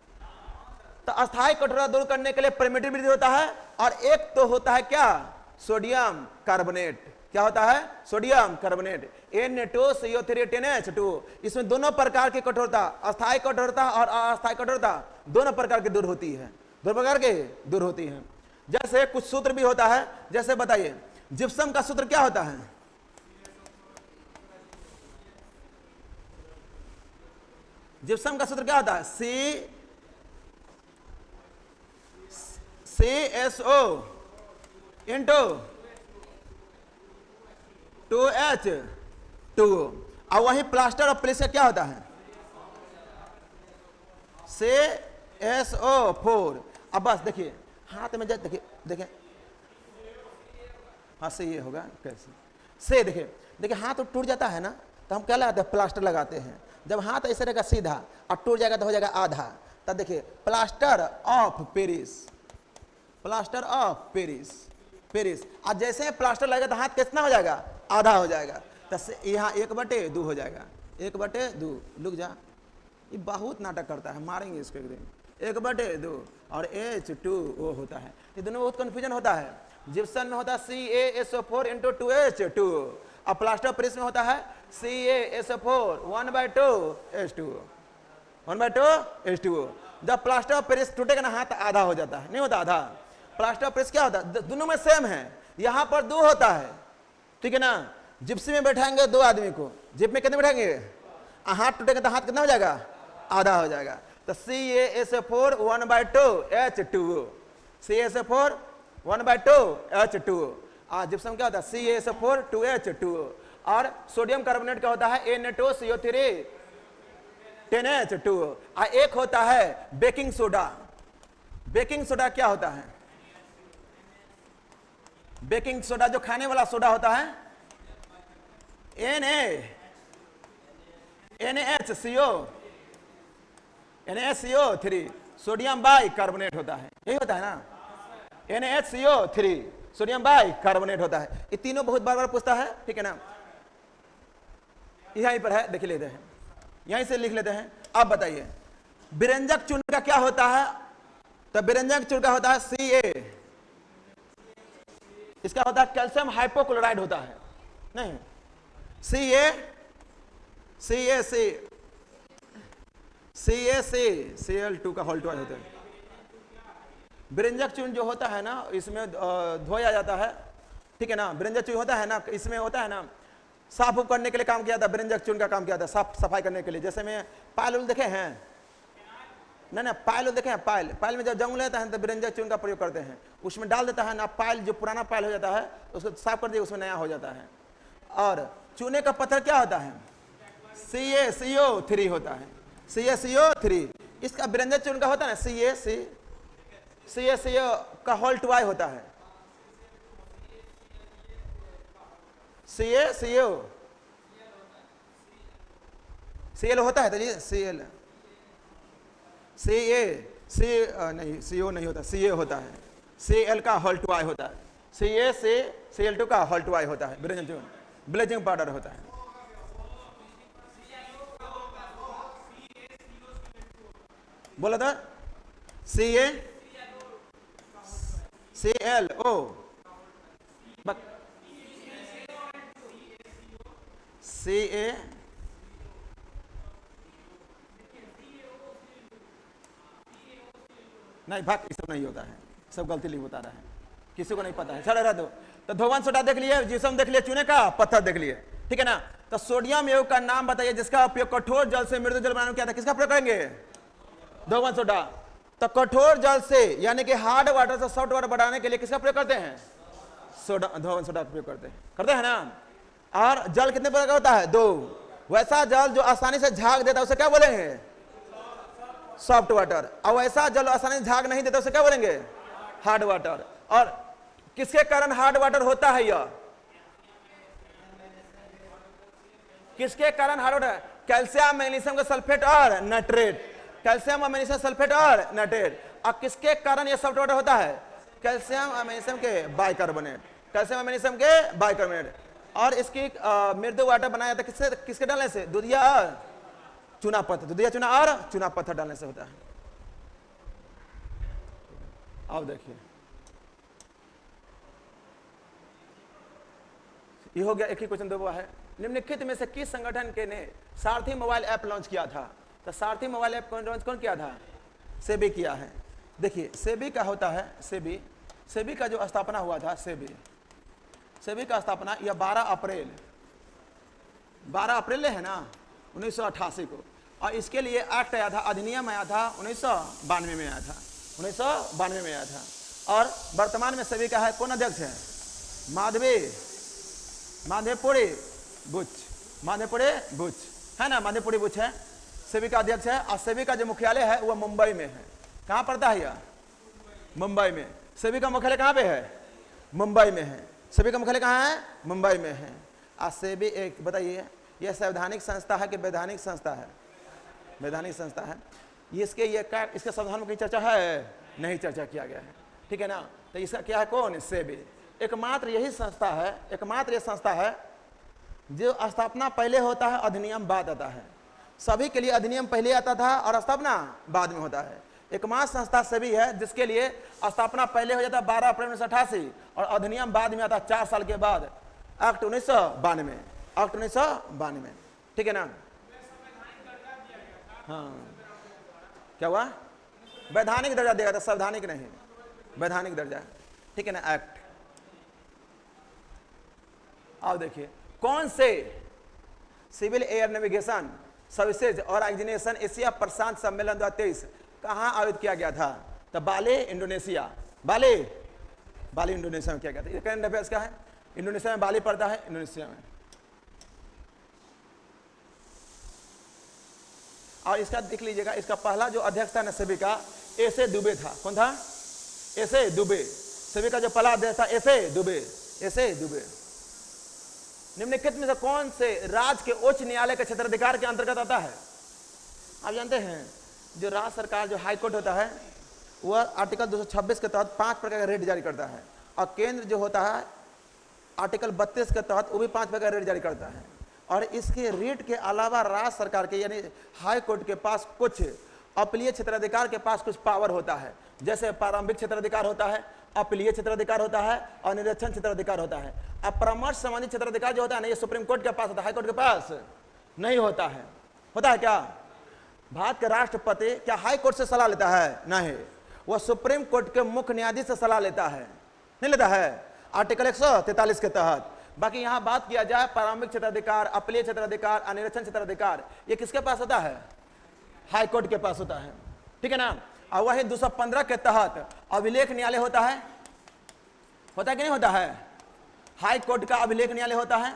S1: तो अस्थायी कठोरता दूर करने के लिए परम्यूटेड विधि होता है। और एक तो होता है क्या? Sodium carbonate. क्या होता है? Sodium carbonate. Na2CO3 10H2। इसमें दोनों प्रकार की कठोरता, अस्थायी कठोरता और अस्थायी कठोरता दोनों प्रकार की दूर होती है, दो प्रकार के दूर होती है। जैसे कुछ सूत्र भी होता है, जैसे बताइए जिप्सम का सूत्र क्या होता है? जिप्सम का सूत्र क्या होता है? CSO into 2H2। और वही प्लास्टर ऑफ पेरिस का क्या होता है? CSO4। अब बस देखिए हाथ में जब देखिए हाँ से ये होगा कैसे से देखिए हाथ टूट जाता है ना तो हम क्या लगाते हैं? प्लास्टर लगाते हैं। जब हाथ ऐसे रहेगा सीधा और टूट जाएगा तो हो जाएगा आधा। तब देखिए plaster of Paris, plaster of Paris. और जैसे प्लास्टर लगेगा तो हाथ कितना हो जाएगा? आधा हो जाएगा। तो यहाँ 1/2 हो जाएगा, 1/2। लुक जा ये बहुत नाटक करता है, मारेंगे इसको एक दिन। 1/2 और H2O होता है, ये दोनों बहुत कंफ्यूजन होता है। जिप्सम में होता है CaSO4 × 2H2O, और प्लास्टर ऑफ पेरिस में होता है CaSO4 1/2 H2O, 1/2 H2O। जब प्लास्टर ऑफ पेरिस टूटेगा ना हाथ आधा हो जाता है, नहीं होता आधा। प्लास्टर ऑफ पेरिस क्या होता है, दोनों में सेम है, यहाँ पर 2 होता है, ठीक है ना। जिप्सी में बैठाएंगे 2 आदमी को, जिप में कितने बैठाएंगे, हाथ टूटेगा तो हाथ कितना हो जाएगा, आधा हो जाएगा। तो CaSO4 1/2 H2O, CaSO4 1/2 H2O। और जिप्सम क्या होता है CaSO4 2H2O। और सोडियम कार्बोनेट क्या होता है Na2CO3 10H2O। और एक होता है बेकिंग सोडा। बेकिंग सोडा क्या होता है, बेकिंग सोडा जो खाने वाला सोडा होता है NaHCO3 सोडियम बाई कार्बोनेट होता है, यही होता है ना, NaHCO3 सोडियम बाई कार्बोनेट होता है। ये तीनों बहुत बार बार पूछता है, ठीक है ना। यहीं पर है, देख लेते हैं, यहीं से लिख लेते हैं। आप बताइए विरंजक चूर्ण का क्या होता है, तो विरंजक चूर्ण का होता है Ca, इसका होता है कैल्शियम हाइपोक्लोराइड होता है, नहीं CaCl2 का होल ट्वाइस होता है। विरंजक चूर्ण जो होता है ना इसमें धोया जाता है, ठीक है ना। विरंजक चूर्ण होता है ना, इसमें होता है ना साफ करने के लिए काम किया था, विरंजक चूर्ण का काम किया था साफ सफाई करने के लिए। जैसे में पायल देखे हैं ना, पायल देखे हैं, पायल में जब जंग लेता है तो विरंजक चूर्ण का प्रयोग करते हैं, उसमें डाल देता है ना, पायल जो पुराना पायल हो जाता है उसको साफ कर दिया, उसमें नया हो जाता है। और चूने का पत्थर क्या होता है CaCO3 होता है, CaCO3। इसका विरंजक चूर्ण का होता है ना CaCO का होल ट्वाइस होता है, CaCO Cl होता है, तो ये Cl नहीं CO नहीं होता, Ca होता है, Cl का होल ट्वाइस होता है, CaCl2 का होल ट्वाइस होता है। विरंजक चूर्ण ब्लीचिंग पाउडर होता है। बोला था CaClO Ca नहीं भाग, ये सब नहीं होता है, सब गलती लिख बता रहा है, किसी को नहीं पता है, चल रहा दो। तो धोवन सोडा देख लिए, जिप्सम देख लिए, चूने का पत्थर देख लिए, ठीक है ना। तो सोडियम यौगिक का नाम बताइए जिसका उपयोग कठोर जल से मृदु जल बनाने में किया था, किसका प्रयोग करेंगे, धोवन सोडा। तो कठोर जल से यानी कि हार्ड वाटर से सॉफ्ट वाटर बनाने के लिए किसका प्रयोग करते हैं, सोडा, धोवन सोडा का प्रयोग करते हैं ना। और जल कितने प्रकार का होता है, 2। वैसा जल जो आसानी से झाग देता है उसे क्या बोलेंगे, सॉफ्ट वाटर। और वैसा जल आसानी से झाग नहीं देता उसे क्या बोलेंगे, हार्ड वाटर। और किसके कारण हार्ड वाटर होता है, यह किसके कारण हार्ड वाटर, कैल्शियम मैग्नीशियम का सल्फेट और नाइट्रेट, कैल्शियम और मैग्नीशियम सल्फेट और नाइट्रेट। और किसके कारण यह सॉफ्ट वाटर होता है, कैल्शियम और मैग्नीशियम के बाइकार्बोनेट, कैल्शियम और मैग्नीशियम के बाइकार्बोनेट। और इसकी मृदु वाटर बनाया जाता है किससे, किसके डालने से, दूधिया और चूना पत्थर, दूधिया चूना और चूना पत्थर डालने से होता है। अब देखिए ये हो गया, एक ही क्वेश्चन दो है। निम्नलिखित में से किस संगठन के ने सारथी मोबाइल ऐप लॉन्च किया था, तो सारथी मोबाइल ऐप लॉन्च कौन किया था, सेबी किया है। देखिए सेबी का होता है, सेबी का जो स्थापना हुआ था, सेबी का स्थापना यह 12 अप्रैल है ना 1988 को। और इसके लिए एक्ट आया था, अधिनियम आया था 1992 में आया था, 1992 में आया था। और वर्तमान में सेबी का है कौन अध्यक्ष है, माधेपुरी बुच है ना, माधेपुरी बुच है सेबी का अध्यक्ष है। और सेबी का जो मुख्यालय है वह मुंबई में है। कहाँ पड़ता है यह, मुंबई में। सेबी का मुख्यालय कहाँ पे है, मुंबई में है। सेबी का मुख्यालय कहाँ है, मुंबई में है। और सेबी एक बताइए यह संवैधानिक संस्था है कि वैधानिक संस्था है, वैधानिक संस्था है। इसके संविधान में कोई चर्चा है, नहीं चर्चा किया गया है, ठीक है ना। तो इसका क्या है, कौन, सेबी। एकमात्र यही संस्था है, एकमात्र यह संस्था है जो स्थापना पहले होता है, अधिनियम बाद आता है। सभी के लिए अधिनियम पहले आता था और स्थापना बाद में होता है। एकमात्र संस्था सभी है जिसके लिए स्थापना पहले हो जाता है 12 अप्रैल 1988 और अधिनियम बाद में आता 4 साल के बाद, एक्ट 1992, एक्ट 1992। ठीक है ना? हाँ, क्या हुआ? वैधानिक दर्जा देगा था, संवैधानिक नहीं, वैधानिक दर्जा। ठीक है ना? एक्ट। अब देखिए कौन से सिविल एयर नेविगेशन सर्विसेज और ऑर्गेनाइजेशन एशिया प्रशांत सम्मेलन 2023 कहां आयोजित किया गया था? तो बाले, इंडोनेशिया। बाले इंडोनेशिया में किया गया था। ये करंट अफेयर्स का है। इंडोनेशिया में बाली पड़ता है, इंडोनेशिया में। और इसका देख लीजिएगा, इसका पहला जो अध्यक्ष था सेबी का एसे दुबे था। कौन था? एसे दुबे। सेबी का जो पहला अध्यक्ष था एसे दुबे। निम्नलिखित में से कौन से राज्य के उच्च न्यायालय के क्षेत्राधिकार के अंतर्गत आता है? आप जानते हैं जो राज्य सरकार, जो हाई कोर्ट होता है, वह आर्टिकल 226 के तहत 5 प्रकार का रेट जारी करता है, और केंद्र जो होता है आर्टिकल 32 के तहत वो भी 5 प्रकार का रेट जारी करता है। और इसके रेट के अलावा राज्य सरकार के यानी हाई कोर्ट के पास कुछ अपीलीय क्षेत्राधिकार के पास कुछ पावर होता है, जैसे प्रारंभिक क्षेत्राधिकार होता है, अपीलीय क्षेत्राधिकार होता है और निरीक्षण क्षेत्राधिकार होता है। अब परामर्श संबंधी क्षेत्राधिकार जो होता है ना, ये सुप्रीम कोर्ट के पास होता है, हाई कोर्ट के पास नहीं होता है। होता है क्या? भारत के राष्ट्रपति क्या हाई कोर्ट से सलाह लेता है? नहीं, वह सुप्रीम कोर्ट के मुख्य न्यायाधीश से सलाह लेता है, नहीं लेता है, आर्टिकल 143 के तहत। बाकी यहां बात किया जाए प्रारंभिक क्षेत्राधिकार, अपीलीय क्षेत्राधिकार, अनिरीक्षण क्षेत्राधिकार, ये किसके पास होता है? हाई कोर्ट के पास होता है। ठीक है ना? और वही 215 के तहत अभिलेख न्यायालय होता है कि नहीं होता है? हाई कोर्ट का अभिलेख न्यायालय होता है,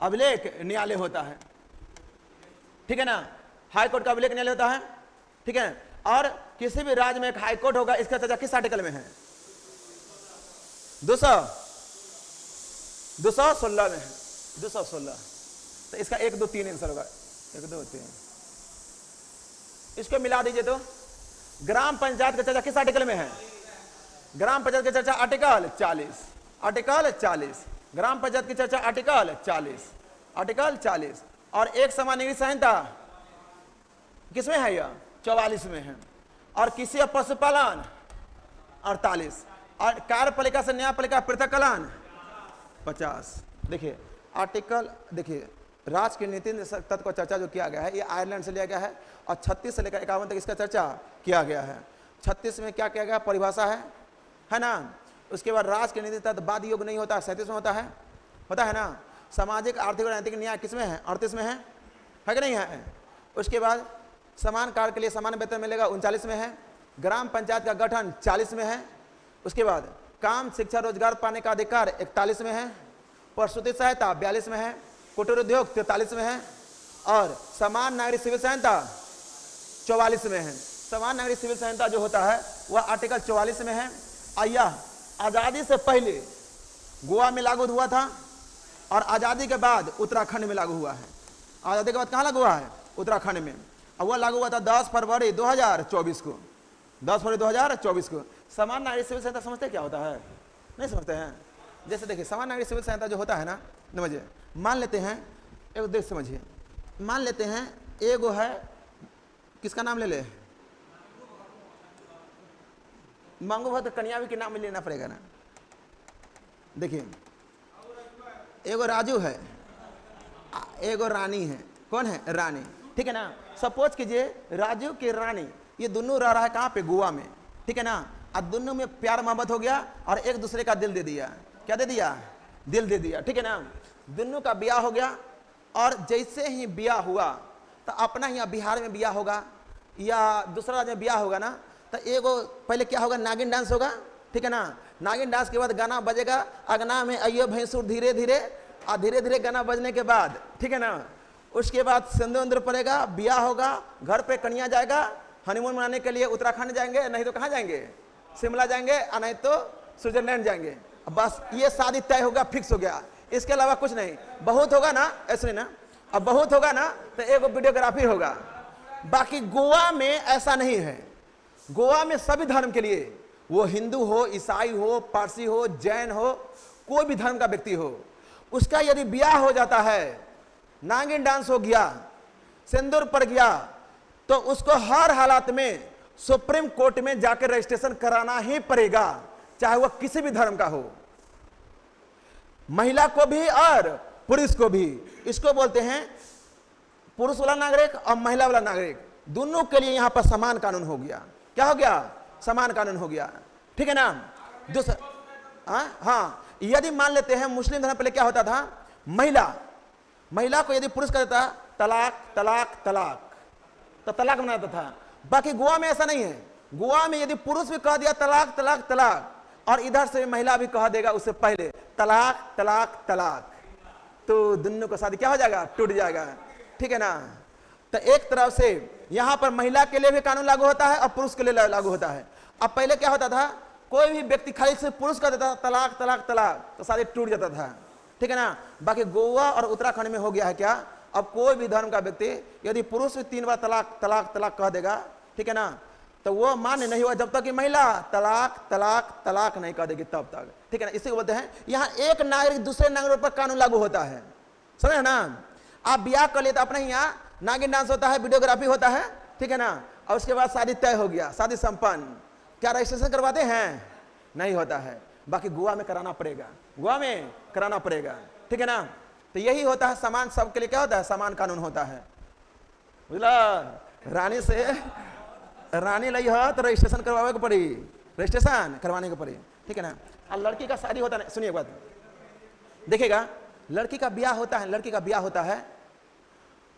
S1: अभिलेख न्यायालय होता है। ठीक है ना? हाई कोर्ट का अभिलेख न्यायालय होता है। ठीक है? और किसी भी राज्य में एक हाई कोर्ट होगा, इसका चर्चा किस आर्टिकल में है? 216 में है, 216। तो इसका 1 2 3 आंसर होगा, 1 2 3। इसको मिला दीजिए तो ग्राम पंचायत का चर्चा किस आर्टिकल में है? ग्राम पंचायत की चर्चा आर्टिकल 40, आर्टिकल 40। ग्राम पंचायत की चर्चा आर्टिकल 40, आर्टिकल 40। और एक समान नागरिक संहिता किसमें है? यह 44 में है। और कृषि और पशुपालन 48, और कार्यपालिका से न्यायपालिका पृथक्करण 50। देखिए आर्टिकल, देखिए राज्य की नीति तत्व को चर्चा जो किया गया है ये आयरलैंड से लिया गया है, और 36 से लेकर 51 तक इसका चर्चा किया गया है। 36 में क्या किया गया? परिभाषा है ना? उसके बाद राज्य की नीति तत्व बाद योग नहीं होता, 37 में होता है ना? सामाजिक, आर्थिक और नैतिक न्याय किसमें है? 38 में है कि नहीं है? उसके बाद समान कार्य के लिए समान वेतन मिलेगा 39 में है। ग्राम पंचायत का गठन 40 में है। उसके बाद काम, शिक्षा, रोजगार पाने का अधिकार 41 में है। प्रसूति सहायता 42 में है। कुटीर उद्योग 43 में है। और समान नागरिक सिविल सहायता 44 में है। समान नागरिक सिविल सहायता जो होता है वह आर्टिकल 44 में है। यह आज़ादी से पहले गोवा में लागू हुआ था और आज़ादी के बाद उत्तराखंड में लागू हुआ है। आज़ादी के बाद कहाँ लागू हुआ है? उत्तराखंड में। और वह लागू हुआ था 10 फरवरी 2024 को, 10 फरवरी 2024 को। समान नागरिक सिविल सहायता समझते क्या होता है? नहीं समझते हैं? जैसे देखिए समान नागरिक सिविल सहायता जो होता है ना, समझिए, मान लेते हैं एक देख, समझिए, मान लेते हैं एगो है, किसका नाम ले ले? मांगो भक्त कन्या भी के नाम में लेना पड़ेगा ना। देखिए एगो राजू है, एगो रानी है। कौन है? रानी। ठीक है ना? सपोज कीजिए राजू की रानी, ये दोनों रह रहा है कहाँ पे? गोवा में। ठीक है ना? अब दोनों में प्यार मोहब्बत हो गया और एक दूसरे का दिल दे दिया। क्या दे दिया? दिल दे दिया। ठीक है ना? दोनों का ब्याह हो गया, और जैसे ही ब्याह हुआ तो अपना यहाँ बिहार में ब्याह होगा या दूसरा राज्य में ब्याह होगा ना, तो एगो पहले क्या होगा? नागिन डांस होगा। ठीक है ना? नागिन डांस के बाद गाना बजेगा, अगना में अयो भैंसुर धीरे धीरे, और धीरे धीरे गाना बजने के बाद, ठीक है ना, उसके बाद सिंदूर उंदूर पड़ेगा, ब्याह होगा, घर पे कन्या जाएगा, हनीमून मनाने के लिए उत्तराखंड जाएंगे, नहीं तो कहाँ जाएंगे? शिमला जाएंगे, और नहीं तो स्विट्जरलैंड जाएंगे। बस ये शादी तय होगा, फिक्स हो गया। इसके अलावा कुछ नहीं। बहुत होगा ना, ऐसे ना, अब बहुत होगा ना तो एक वीडियोग्राफी होगा। बाकी गोवा में ऐसा नहीं है। गोवा में सभी धर्म के लिए, वो हिंदू हो, ईसाई हो, पारसी हो, जैन हो, कोई भी धर्म का व्यक्ति हो, उसका यदि ब्याह हो जाता है, नागिन डांस हो गया, सिंदूर पड़ गया तो उसको हर हालात में सुप्रीम कोर्ट में जाकर रजिस्ट्रेशन कराना ही पड़ेगा, चाहे वह किसी भी धर्म का हो, महिला को भी और पुरुष को भी। इसको बोलते हैं पुरुष वाला नागरिक और महिला वाला नागरिक, दोनों के लिए यहां पर समान कानून हो गया। क्या हो गया? समान कानून हो गया, ठीक है ना। दूसरा, हाँ, यदि मान लेते हैं मुस्लिम धर्म पहले क्या होता था, महिला को यदि पुरुष कर देता तलाक तलाक तलाक तो तलाक बनाता था। बाकी गोवा में ऐसा नहीं है। गोवा में यदि पुरुष भी कह दिया तलाक तलाक तलाक और इधर से महिला भी कह देगा उससे पहले तलाक तलाक तलाक, तो दोनों का शादी क्या हो जाएगा? टूट जाएगा, ठीक है ना। तो एक तरफ से यहां पर महिला के लिए भी कानून लागू होता है और पुरुष के लिए लागू होता है। अब पहले क्या होता था, कोई भी व्यक्ति खाली से पुरुष कर देता तलाक तलाक तलाक तो शादी टूट जाता था, ठीक है ना। बाकी गोवा और उत्तराखंड में हो गया है क्या, अब कोई भी धर्म का व्यक्ति यदि पुरुष 3 बार तलाक तलाक तलाक कह देगा, ठीक है ना, तो वो मान्य नहीं हुआ जब तक कि महिला तलाक तलाक तलाक नहीं कह देगी तब तक, ठीक है ना। इसी को बोलते हैं यहाँ एक नागरिक दूसरे नागरिक पर कानून लागू होता है, समझे ना। आप ब्याह कर लिए तो अपने यहाँ नागिन डांस होता है, वीडियोग्राफी होता है, ठीक है ना, और उसके बाद शादी तय हो गया, शादी संपन्न। क्या रजिस्ट्रेशन करवाते हैं? नहीं होता है। बाकी गोवा में कराना पड़ेगा, गोवा में कराना पड़ेगा, ठीक है ना। तो यही होता है, समान सबके लिए क्या होता है? समान कानून होता है, बुझला। रानी से रानी लई हो तो रजिस्ट्रेशन करवावे को पड़ी, रजिस्ट्रेशन करवाने को पड़ी, ठीक है ना। और लड़की का शादी होता है, सुनिए एक बात देखिएगा, लड़की का ब्याह होता है, लड़की का ब्याह होता है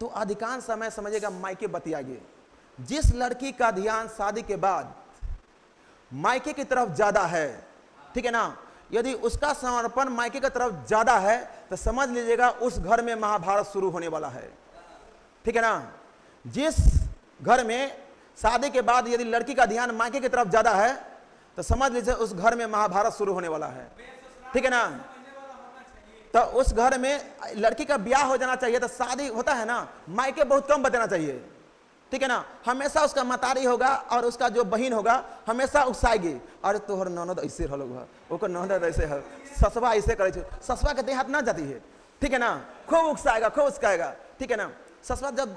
S1: तो अधिकांश समय समझिएगा मायके बतियाइए। जिस लड़की का ध्यान शादी के बाद मायके की तरफ ज्यादा है, ठीक है ना, यदि उसका समर्पण मायके की तरफ ज्यादा है तो समझ लीजिएगा उस घर में महाभारत शुरू होने वाला है, ठीक है ना। जिस घर में शादी के बाद यदि लड़की का ध्यान मायके की तरफ ज्यादा है तो समझ लीजिए उस घर में महाभारत शुरू होने वाला है, ठीक है ना। तो उस घर में लड़की का ब्याह हो जाना चाहिए, तो शादी होता है ना, मायके बहुत कम बताना चाहिए, ठीक है ना। हमेशा उसका मतारी होगा और उसका जो बहन होगा हमेशा उकसाएगी, अरे तोहर ननद ऐसे हो लोग, ओकर ननद ऐसे है, ससुरा ऐसे करे छे, ससुरा के देहात ना जाती है, ठीक है ना, खूब उकसाएगा, खूब उकसाएगा, ठीक है ना। ससुरा जब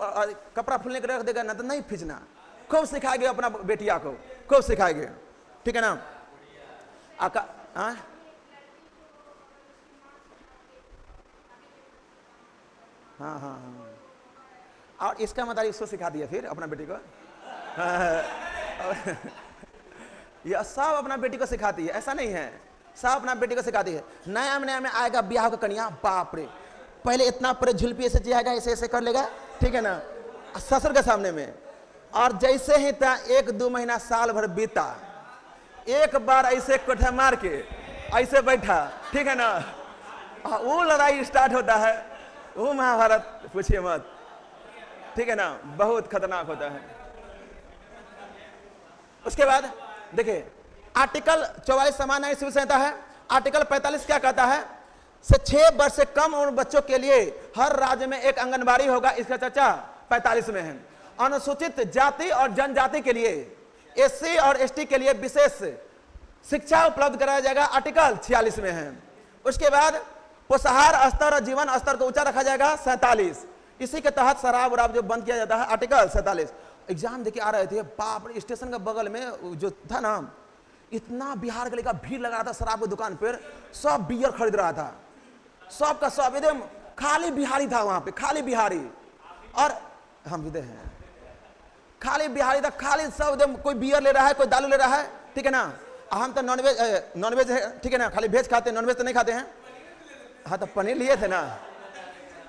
S1: कपड़ा फूलने के रख देगा ना तो नहीं खींचना, खूब सिखाएंगे अपना बेटिया को, खूब सिखाएंगे, ठीक है ना। हाँ हाँ हाँ, और इसका मतलब इसको सिखा दिया फिर अपना बेटी को। यह सब अपना बेटी को सिखाती है, ऐसा नहीं है, सब अपना बेटी को सिखाती है। नया में आएगा ब्याह का कन्या, बाप रे, पहले इतना पर झुलपी ऐसे जाएगा, ऐसे ऐसे कर लेगा, ठीक है ना, ससुर के सामने में। और जैसे ही था 1-2 महीना साल भर बीता, एक बार ऐसे कोठा मार के ऐसे बैठा, ठीक है ना, वो लड़ाई स्टार्ट होता है, वो महाभारत पूछिए मत, ठीक है ना, बहुत खतरनाक होता है। उसके बाद देखिए आर्टिकल 44 समान न्याय सिविल संहिता है, आर्टिकल 45 क्या कहता है, से 6 वर्ष से कम उम्र बच्चों के लिए हर राज्य में एक आंगनबाड़ी होगा, इसका चर्चा 45 में है। अनुसूचित जाति और जनजाति के लिए, एससी और एसटी के लिए विशेष शिक्षा उपलब्ध कराया जाएगा, आर्टिकल 46 में है। उसके बाद पोषाहार स्तर और जीवन स्तर को ऊंचा रखा जाएगा, 47। इसी के तहत शराब वराब जो बंद किया जाता है, आर्टिकल 47। एग्जाम देके आ रहे थे, बाप रे, स्टेशन के बगल में जो था ना, इतना बिहार के लेकर भीड़ लगा रहा था शराब की दुकान पर, सब बियर खरीद रहा था, सब का सब एकदम खाली बिहारी था वहां पे, खाली बिहारी। और हम विदे हैं, खाली बिहारी था, खाली सब एकदम, कोई बियर ले रहा है, कोई दारू ले रहा है, ठीक है ना। हम तो नॉनवेज है, ठीक है ना, खाली वेज खाते हैं, नॉनवेज तो नहीं खाते हैं। हाँ तो पनीर लिए थे ना,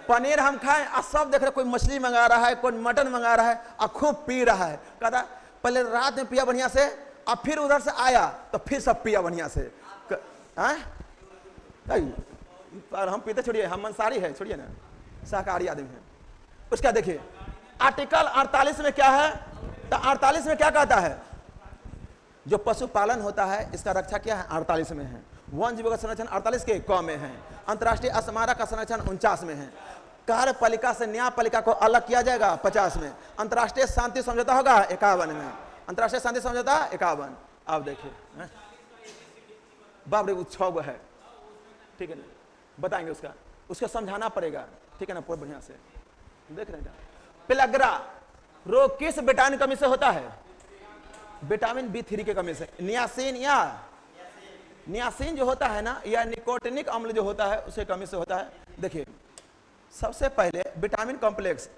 S1: पनीर हम खाए, और सब देख रहे, कोई मछली मंगा रहा है, कोई मटन मंगा रहा है, और खूब पी रहा है। कहता पहले रात में पिया बढ़िया से, और फिर उधर से आया तो फिर सब पिया बढ़िया से। पर हम पीते छोड़िए, हम मंसाहारी है, छोड़िए ना, शाकाहारी आदमी है। उसका देखिए आर्टिकल 48 में क्या है, तो 48 में क्या कहता है, जो पशुपालन होता है इसका रक्षा क्या है, 48 में है। वन जीवों का संरक्षण 48 के क में है। अंतर्राष्ट्रीय स्मारक का संरक्षण 49 में है। कार्यपालिका से न्यायपालिका को अलग किया जाएगा 50 में। अंतर्राष्ट्रीय शांति समझौता होगा 51 में। अंतर्राष्ट्रीय शांति समझौता 51। अब देखिए बाप रे, वो 6 है, ठीक है ना, बताएंगे उसका समझाना पड़ेगा, ठीक है ना, बहुत बढ़िया से देख रहे हैं। पेलाग्रा रोग किस विटामिन कमी से होता है? विटामिन B3 के कमी से। नियासिन जो होता है ना, या निकोटिनिक अम्ल जो होता है उसके कमी से होता है। देखिए सबसे पहले विटामिन कॉम्प्लेक्स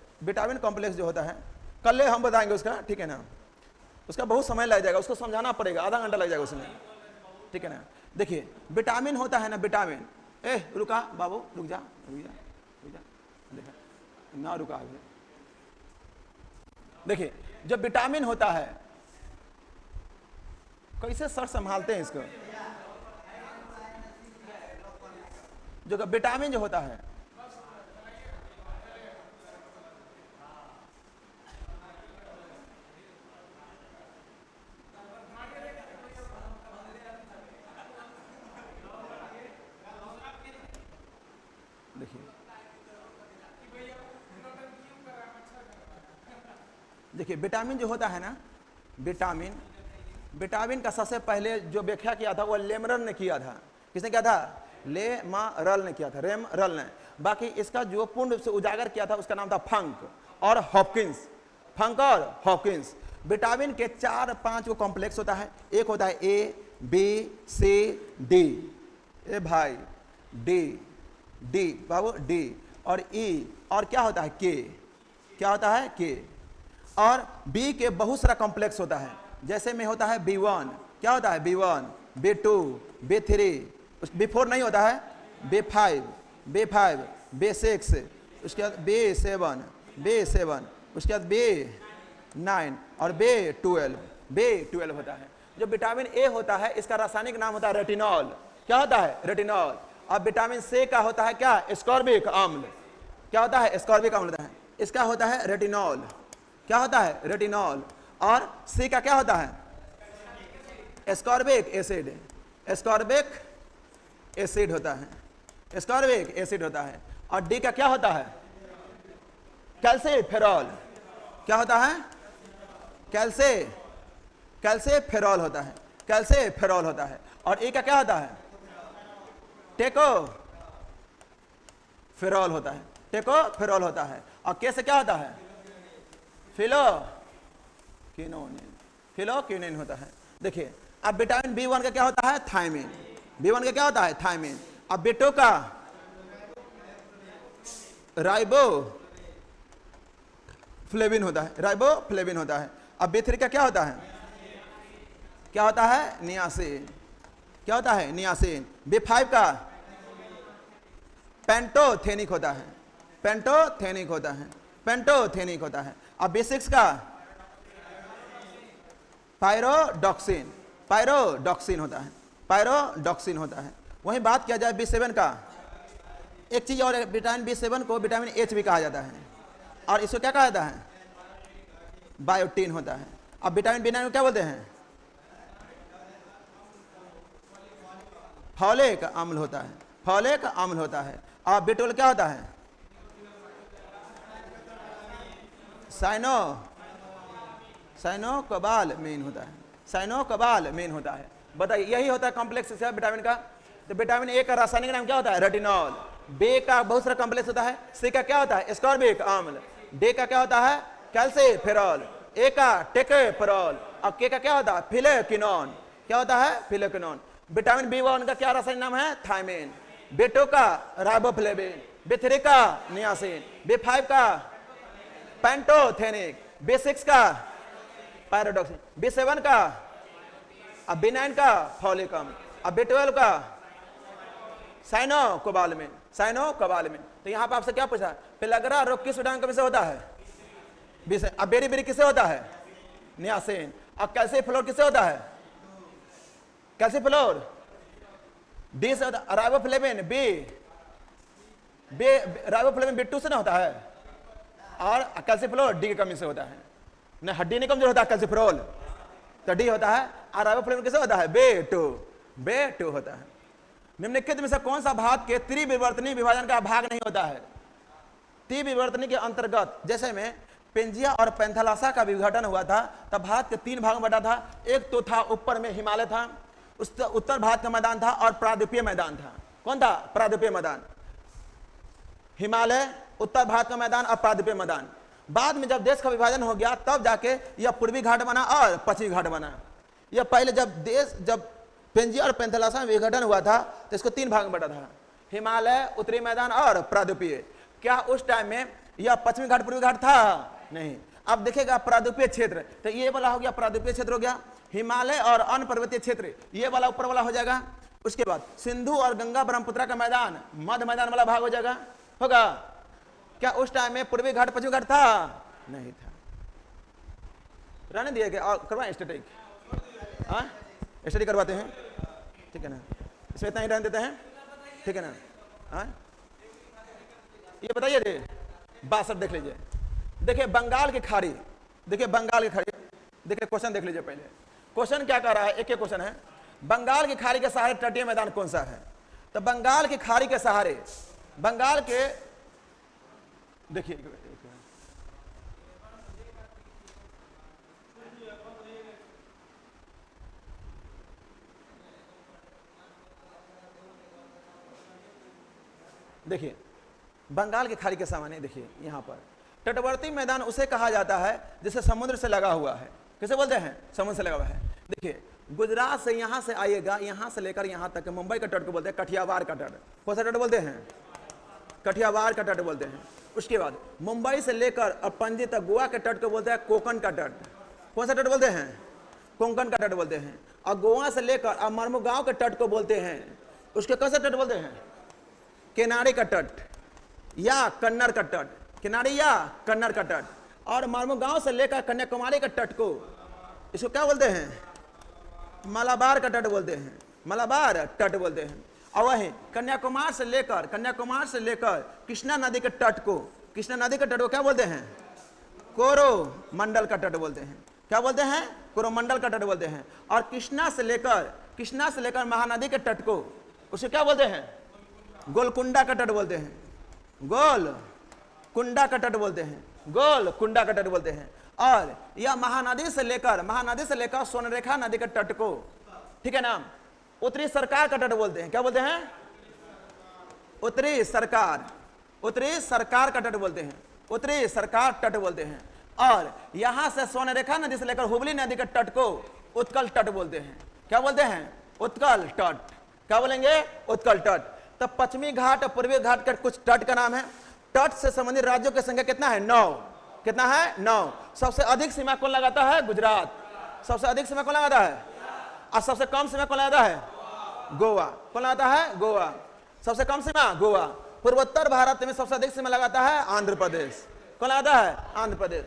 S1: जो होता है, कल हम बताएंगे उसका, ठीक है ना, उसका बहुत समय लग जाएगा, उसको समझाना पड़ेगा, आधा घंटा लग जाएगा उसमें, ठीक है ना। देखिए विटामिन होता है ना, विटामिन, रुका बाबू, रुक जा, देखा ना, रुका अभी। देखिए जब विटामिन होता है, कैसे सर संभालते हैं इसको, जो विटामिन जो होता है, देखिए विटामिन जो होता है ना, विटामिन का सबसे पहले जो व्याख्या किया था वो लेमरल ने किया था। किसने किया था? लेमरल ने किया था, रेमरल ने। बाकी इसका जो पूर्ण रूप से उजागर किया था उसका नाम था फंक और हॉपकिंस। विटामिन के 4-5 कॉम्प्लेक्स होता है। एक होता है A, B, C, D, ए भाई डी बाबू, डी और E, और क्या होता है K, क्या होता है K। और B के बहुत सारा कॉम्प्लेक्स होता है, जैसे में होता है B1, क्या होता है B1, B2, B3, B4 नहीं होता है, B5, B6, उसके बाद B7, उसके बाद B9 और B12 होता है। जो विटामिन ए होता है इसका रासायनिक नाम होता है रेटिनॉल। क्या होता है? रेटिनॉल। अब विटामिन सी का होता है क्या? एस्कॉर्बिक अम्ल। क्या होता है? एस्कॉर्बिक अम्ल होता है। इसका होता है रेटिनॉल। क्या होता है? रेटिनॉल। और सी का क्या होता है? Ascorbic acid. एस्कॉर्बिक एसिड होता है, एस्कॉर्बिक एसिड होता है। और डी का क्या होता है? कैल्सीफेरॉल। क्या होता है? कैल्सीफेरॉल होता है, कैल्सीफेरॉल होता है। और ए का क्या होता है? टेकोफेरॉल होता है, टेकोफेरॉल होता है। और के से क्या होता है? फिलोक्विनोन होता है। देखिए अब विटामिन B1 का क्या होता है? थायमिन। B1 का क्या होता है? थायमिन। अब B2 का राइबोफ्लेविन होता है, राइबोफ्लेविन होता है। अब B3 का क्या होता है? क्या होता है? नियासिन। क्या होता है? नियासिन। B5 का पेंटोथेनिक होता है, पेंटोथेनिक होता है, पेंटोथेनिक होता है। अब B6 का पायरोडॉक्सिन, पायरोडॉक्सिन होता है, पायरोडॉक्सिन होता है। वहीं बात किया जाए B7 का, एक चीज और, विटामिन B7 को विटामिन H भी कहा जाता है। और इसको क्या कहा जाता है? बायोटीन होता है। अब विटामिन B9 को क्या बोलते हैं? फॉलिक अम्ल होता है, फॉलिक अम्ल होता है। और B12 क्या होता है? साइनोकोबालामीन होता है, साइनोकोबालामीन होता है। बताइए यही होता है कॉम्प्लेक्स विटामिन का। तो विटामिन ए का रासायनिक नाम क्या होता है? रेटिनॉल। बी का बहुत सारा कॉम्प्लेक्स होता है। सी का क्या होता है? एस्कॉर्बिक अम्ल। डी का क्या होता है? कैल्सीफेरॉल। ए का टेकोफेरॉल। और के का क्या होता है? फिलोक्विनोन। क्या होता है? फिलोक्विनोन। विटामिन B1 का क्या रासायनिक नाम है? थायमिन। B2 का राइबोफ्लेविन। B3 का नियासिन। B5 का पेंटोथेनिक। B6 का पायरोडॉक्सिन। B7 का, अब B9 का फॉलिक अम्ल। अब B12 का साइनोकोबालामीन, साइनोकोबालामीन। तो यहाँ पर आपसे क्या पूछा? पेलाग्रा रोग किस विटामिन कमी से होता है? B से। अब बेरी किससे होता है? नियासिन। अब कैल्सीफ्लोर किससे होता है? कैल्सीफ्लोर डी से होता है। राइबोफ्लेविन राइबोफ्लेविन B2 से ना होता है। और कैल्सीफ्लोर डी की कमी से होता है। न हड्डी नहीं कमजोर होता है कैल्सीफ्लोर, तो डी होता है। और राइबोफ्लेविन किससे होता है? B2 होता है। निम्नलिखित में से कौन सा भाग के त्रिविवर्तनीय विभाजन का भाग नहीं होता है? त्रिविवर्तनीय के अंतर्गत, जैसे में पेंजिया और पैंथालासा का विघटन हुआ था, तब भारत के 3 भाग में बटा था। एक तो था ऊपर में हिमालय था, उस उत्तर भारत का मैदान था, और प्रायद्वीपीय मैदान था। कौन था? प्रायद्वीपीय मैदान। हिमालय, उत्तर भारत का मैदान और प्रायद्वीपीय मैदान। बाद में जब देश का विभाजन हो गया तब जाके यह पूर्वी घाट बना और पश्चिमी घाट बना। यह पहले जब पेंजिया और पेंथलासा में विघटन हुआ था तो इसको 3 भाग में बटा था, हिमालय, उत्तरी मैदान और प्रादुपीय। क्या उस टाइम में यह पश्चिमी घाट पूर्वी घाट था? नहीं। अब देखिएगा प्रादुपीय क्षेत्र, तो ये वाला हो गया प्रादुपीय क्षेत्र हो गया, हिमालय और अन्य पर्वतीय क्षेत्र ये वाला ऊपर वाला हो जाएगा। उसके बाद सिंधु और गंगा ब्रह्मपुत्र का मैदान मध्य मैदान वाला भाग हो जाएगा, होगा। क्या उस टाइम में पूर्वी घाट पश्चिमी घाट था? नहीं था। रहने दिए क्या? और करवाएं स्टडी, हाँ स्टडी करवाते हैं, ठीक है ना, इसमें इतना ही रहने देते हैं, ठीक है ना। हाँ ये बताइए रे, बात सब देख लीजिए। देखिए बंगाल की खाड़ी, देखिए बंगाल की खाड़ी, देखिए क्वेश्चन देख लीजिए पहले। क्वेश्चन क्या कर रहा है? एक क्वेश्चन है, बंगाल की खाड़ी के सहारे तटीय मैदान कौन सा है? तो बंगाल की खाड़ी के सहारे, बंगाल के, देखिए देखिए बंगाल की खाड़ी के सामने देखिए यहां पर तटवर्ती मैदान उसे कहा जाता है जिसे समुद्र से लगा हुआ है। किसे बोलते हैं? समुद्र से लगा हुआ है। देखिए गुजरात से यहां से आइएगा, यहां से लेकर यहां तक मुंबई का तट को बोलते हैं कठियावाड़ का तट। कौन सा तट बोलते हैं? कठियावाड़ का तट बोलते हैं। उसके बाद मुंबई से लेकर और पणजी तक गोवा के तट को बोलते हैं कोंकण का तट। कौन सा तट बोलते हैं? कोंकण का तट बोलते हैं। और गोवा से लेकर और मरमुगांव के तट को बोलते हैं, उसके कौन सा तट बोलते हैं? किनारे का तट या कन्नड़ का तट, किनारे या कन्नड़ का तट। और मरमुगांव से लेकर कन्याकुमारी का तट को इसको क्या बोलते हैं? मलाबार का तट बोलते हैं, मलाबार तट बोलते हैं। और वही कन्याकुमारी से लेकर कृष्णा नदी के तट को, कृष्णा नदी के तट को क्या बोलते हैं? कोरोमंडल का तट बोलते हैं। क्या बोलते हैं? कोरोमंडल का तट बोलते हैं। और कृष्णा से लेकर महानदी के तट को उसे क्या बोलते हैं? गोलकुंडा का तट बोलते हैं, गोलकुंडा का तट बोलते हैं, गोलकुंडा का तट बोलते हैं। और यह महानदी से लेकर स्वर्णरेखा नदी के तट को, ठीक है ना, उत्तरी सरकार का तट बोलते हैं। क्या बोलते हैं? उत्तरी सरकार का तट बोलते हैं, उत्तरी सरकार तट बोलते हैं। और यहां से स्वर्णरेखा नदी से लेकर हुबली नदी के तट को उत्कल तट बोलते हैं। क्या बोलते हैं? उत्कल तट। क्या बोलेंगे? उत्कल तट। तब पश्चिमी घाट और पूर्वी घाट का कुछ तट का नाम है। तट से संबंधित राज्यों की संख्या कितना है? 9। कितना है? 9। सबसे अधिक सीमा कौन लगाता है? गुजरात। सबसे अधिक सीमा कौन लगाता है? और सबसे कम सीमा कौन लगाता है? गोवा। कौन लगाता है? गोवा। सबसे कम सीमा गोवा। पूर्वोत्तर भारत में सबसे अधिक सीमा लगाता है आंध्र प्रदेश। कौन लगाता है? आंध्र प्रदेश।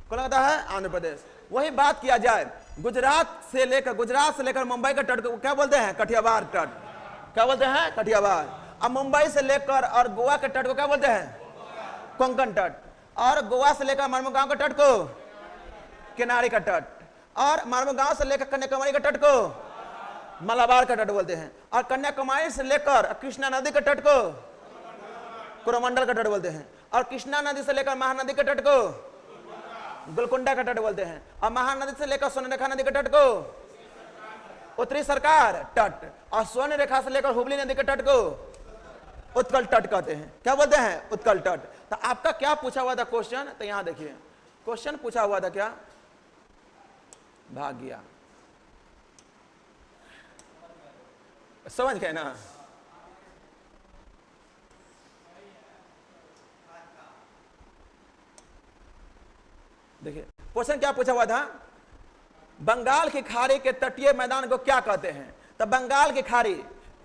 S1: कौन लगाता है? आंध्र प्रदेश। वही बात किया जाए गुजरात से लेकर मुंबई का तट को क्या बोलते हैं? कठियावाड़ तट। क्या बोलते हैं? कठियावाड़। अब मुंबई से लेकर और गोवा के तट को क्या बोलते हैं? कोंकण तट। और गोवा से लेकर मरमुगांव के तट को किनारे का तट। और मरमुगांव से लेकर कन्याकुमारी के तट को मलाबार का तट बोलते हैं। और कन्याकुमारी से लेकर कृष्णा नदी के तट को कोरोमंडल का तट बोलते हैं। और कृष्णा नदी से लेकर महानदी के तट को गोलकुंडा का तट बोलते हैं। और महानदी से लेकर स्वर्णरेखा नदी के तट को उत्तरी सरकार तट। और स्वर्ण रेखा से लेकर हुबली नदी के तट को उत्कल तट कहते हैं। क्या बोलते हैं? उत्कल तट। तो आपका क्या पूछा हुआ था क्वेश्चन? तो यहां देखिए क्वेश्चन पूछा हुआ था, क्या भाग गया, समझ गए ना? देखिए क्वेश्चन क्या पूछा हुआ था? बंगाल की खाड़ी के तटीय मैदान को क्या कहते हैं? तो बंगाल की खाड़ी,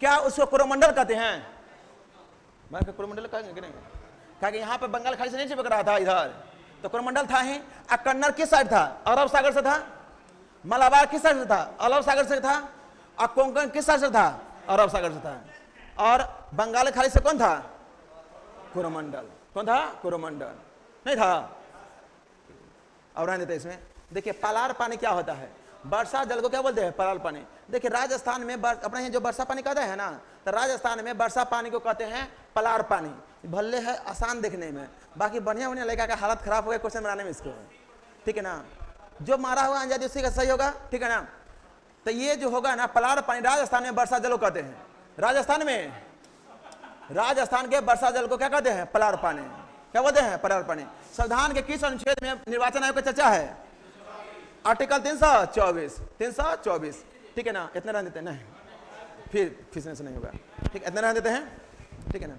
S1: क्या उसको कोरोमंडल कहते हैं? मैं कोरोमंडल कहेंगे कि नहीं? कहा कि यहाँ पे बंगाल खाड़ी से नहीं चिपक रहा था इधर, तो कोरोमंडल था ही। और कन्नड़ किस साइड था? अरब सागर से था। मलाबार किस साइड से था? अरब सागर से था। और कोंकण किस साइड से था? अरब सागर से था। और बंगाल खाड़ी से कौन था? कोरोमंडल। कौन था? कोरोमंडल नहीं था। और रहने देते इसमें देखिए पलार पानी क्या होता है? वर्षा जल को क्या बोलते हैं? पलार पानी। देखिए राजस्थान में अपने यहाँ जो वर्षा पानी कहते हैं ना, तो राजस्थान में वर्षा पानी को कहते हैं पलार पानी। भले है आसान देखने में, बाकी बढ़िया बढ़िया लड़का का हालत खराब हो गया क्वेश्चन बनाने में इसको, ठीक है ना। जो मारा हुआ अंजादी उसी का सही होगा, ठीक है ना। तो ये जो होगा ना पलार पानी, राजस्थान में वर्षा जल को कहते हैं। राजस्थान के वर्षा जल को क्या कहते हैं? पलार पानी। क्या बोलते हैं, प्रवर्तनीय। संविधान के किस अनुच्छेद में निर्वाचन आयोग का चर्चा है? आर्टिकल 324। ठीक है ना, इतना रहने देते हैं ना, फिर से नहीं होगा, ठीक है, इतना रहने देते हैं, ठीक है ना।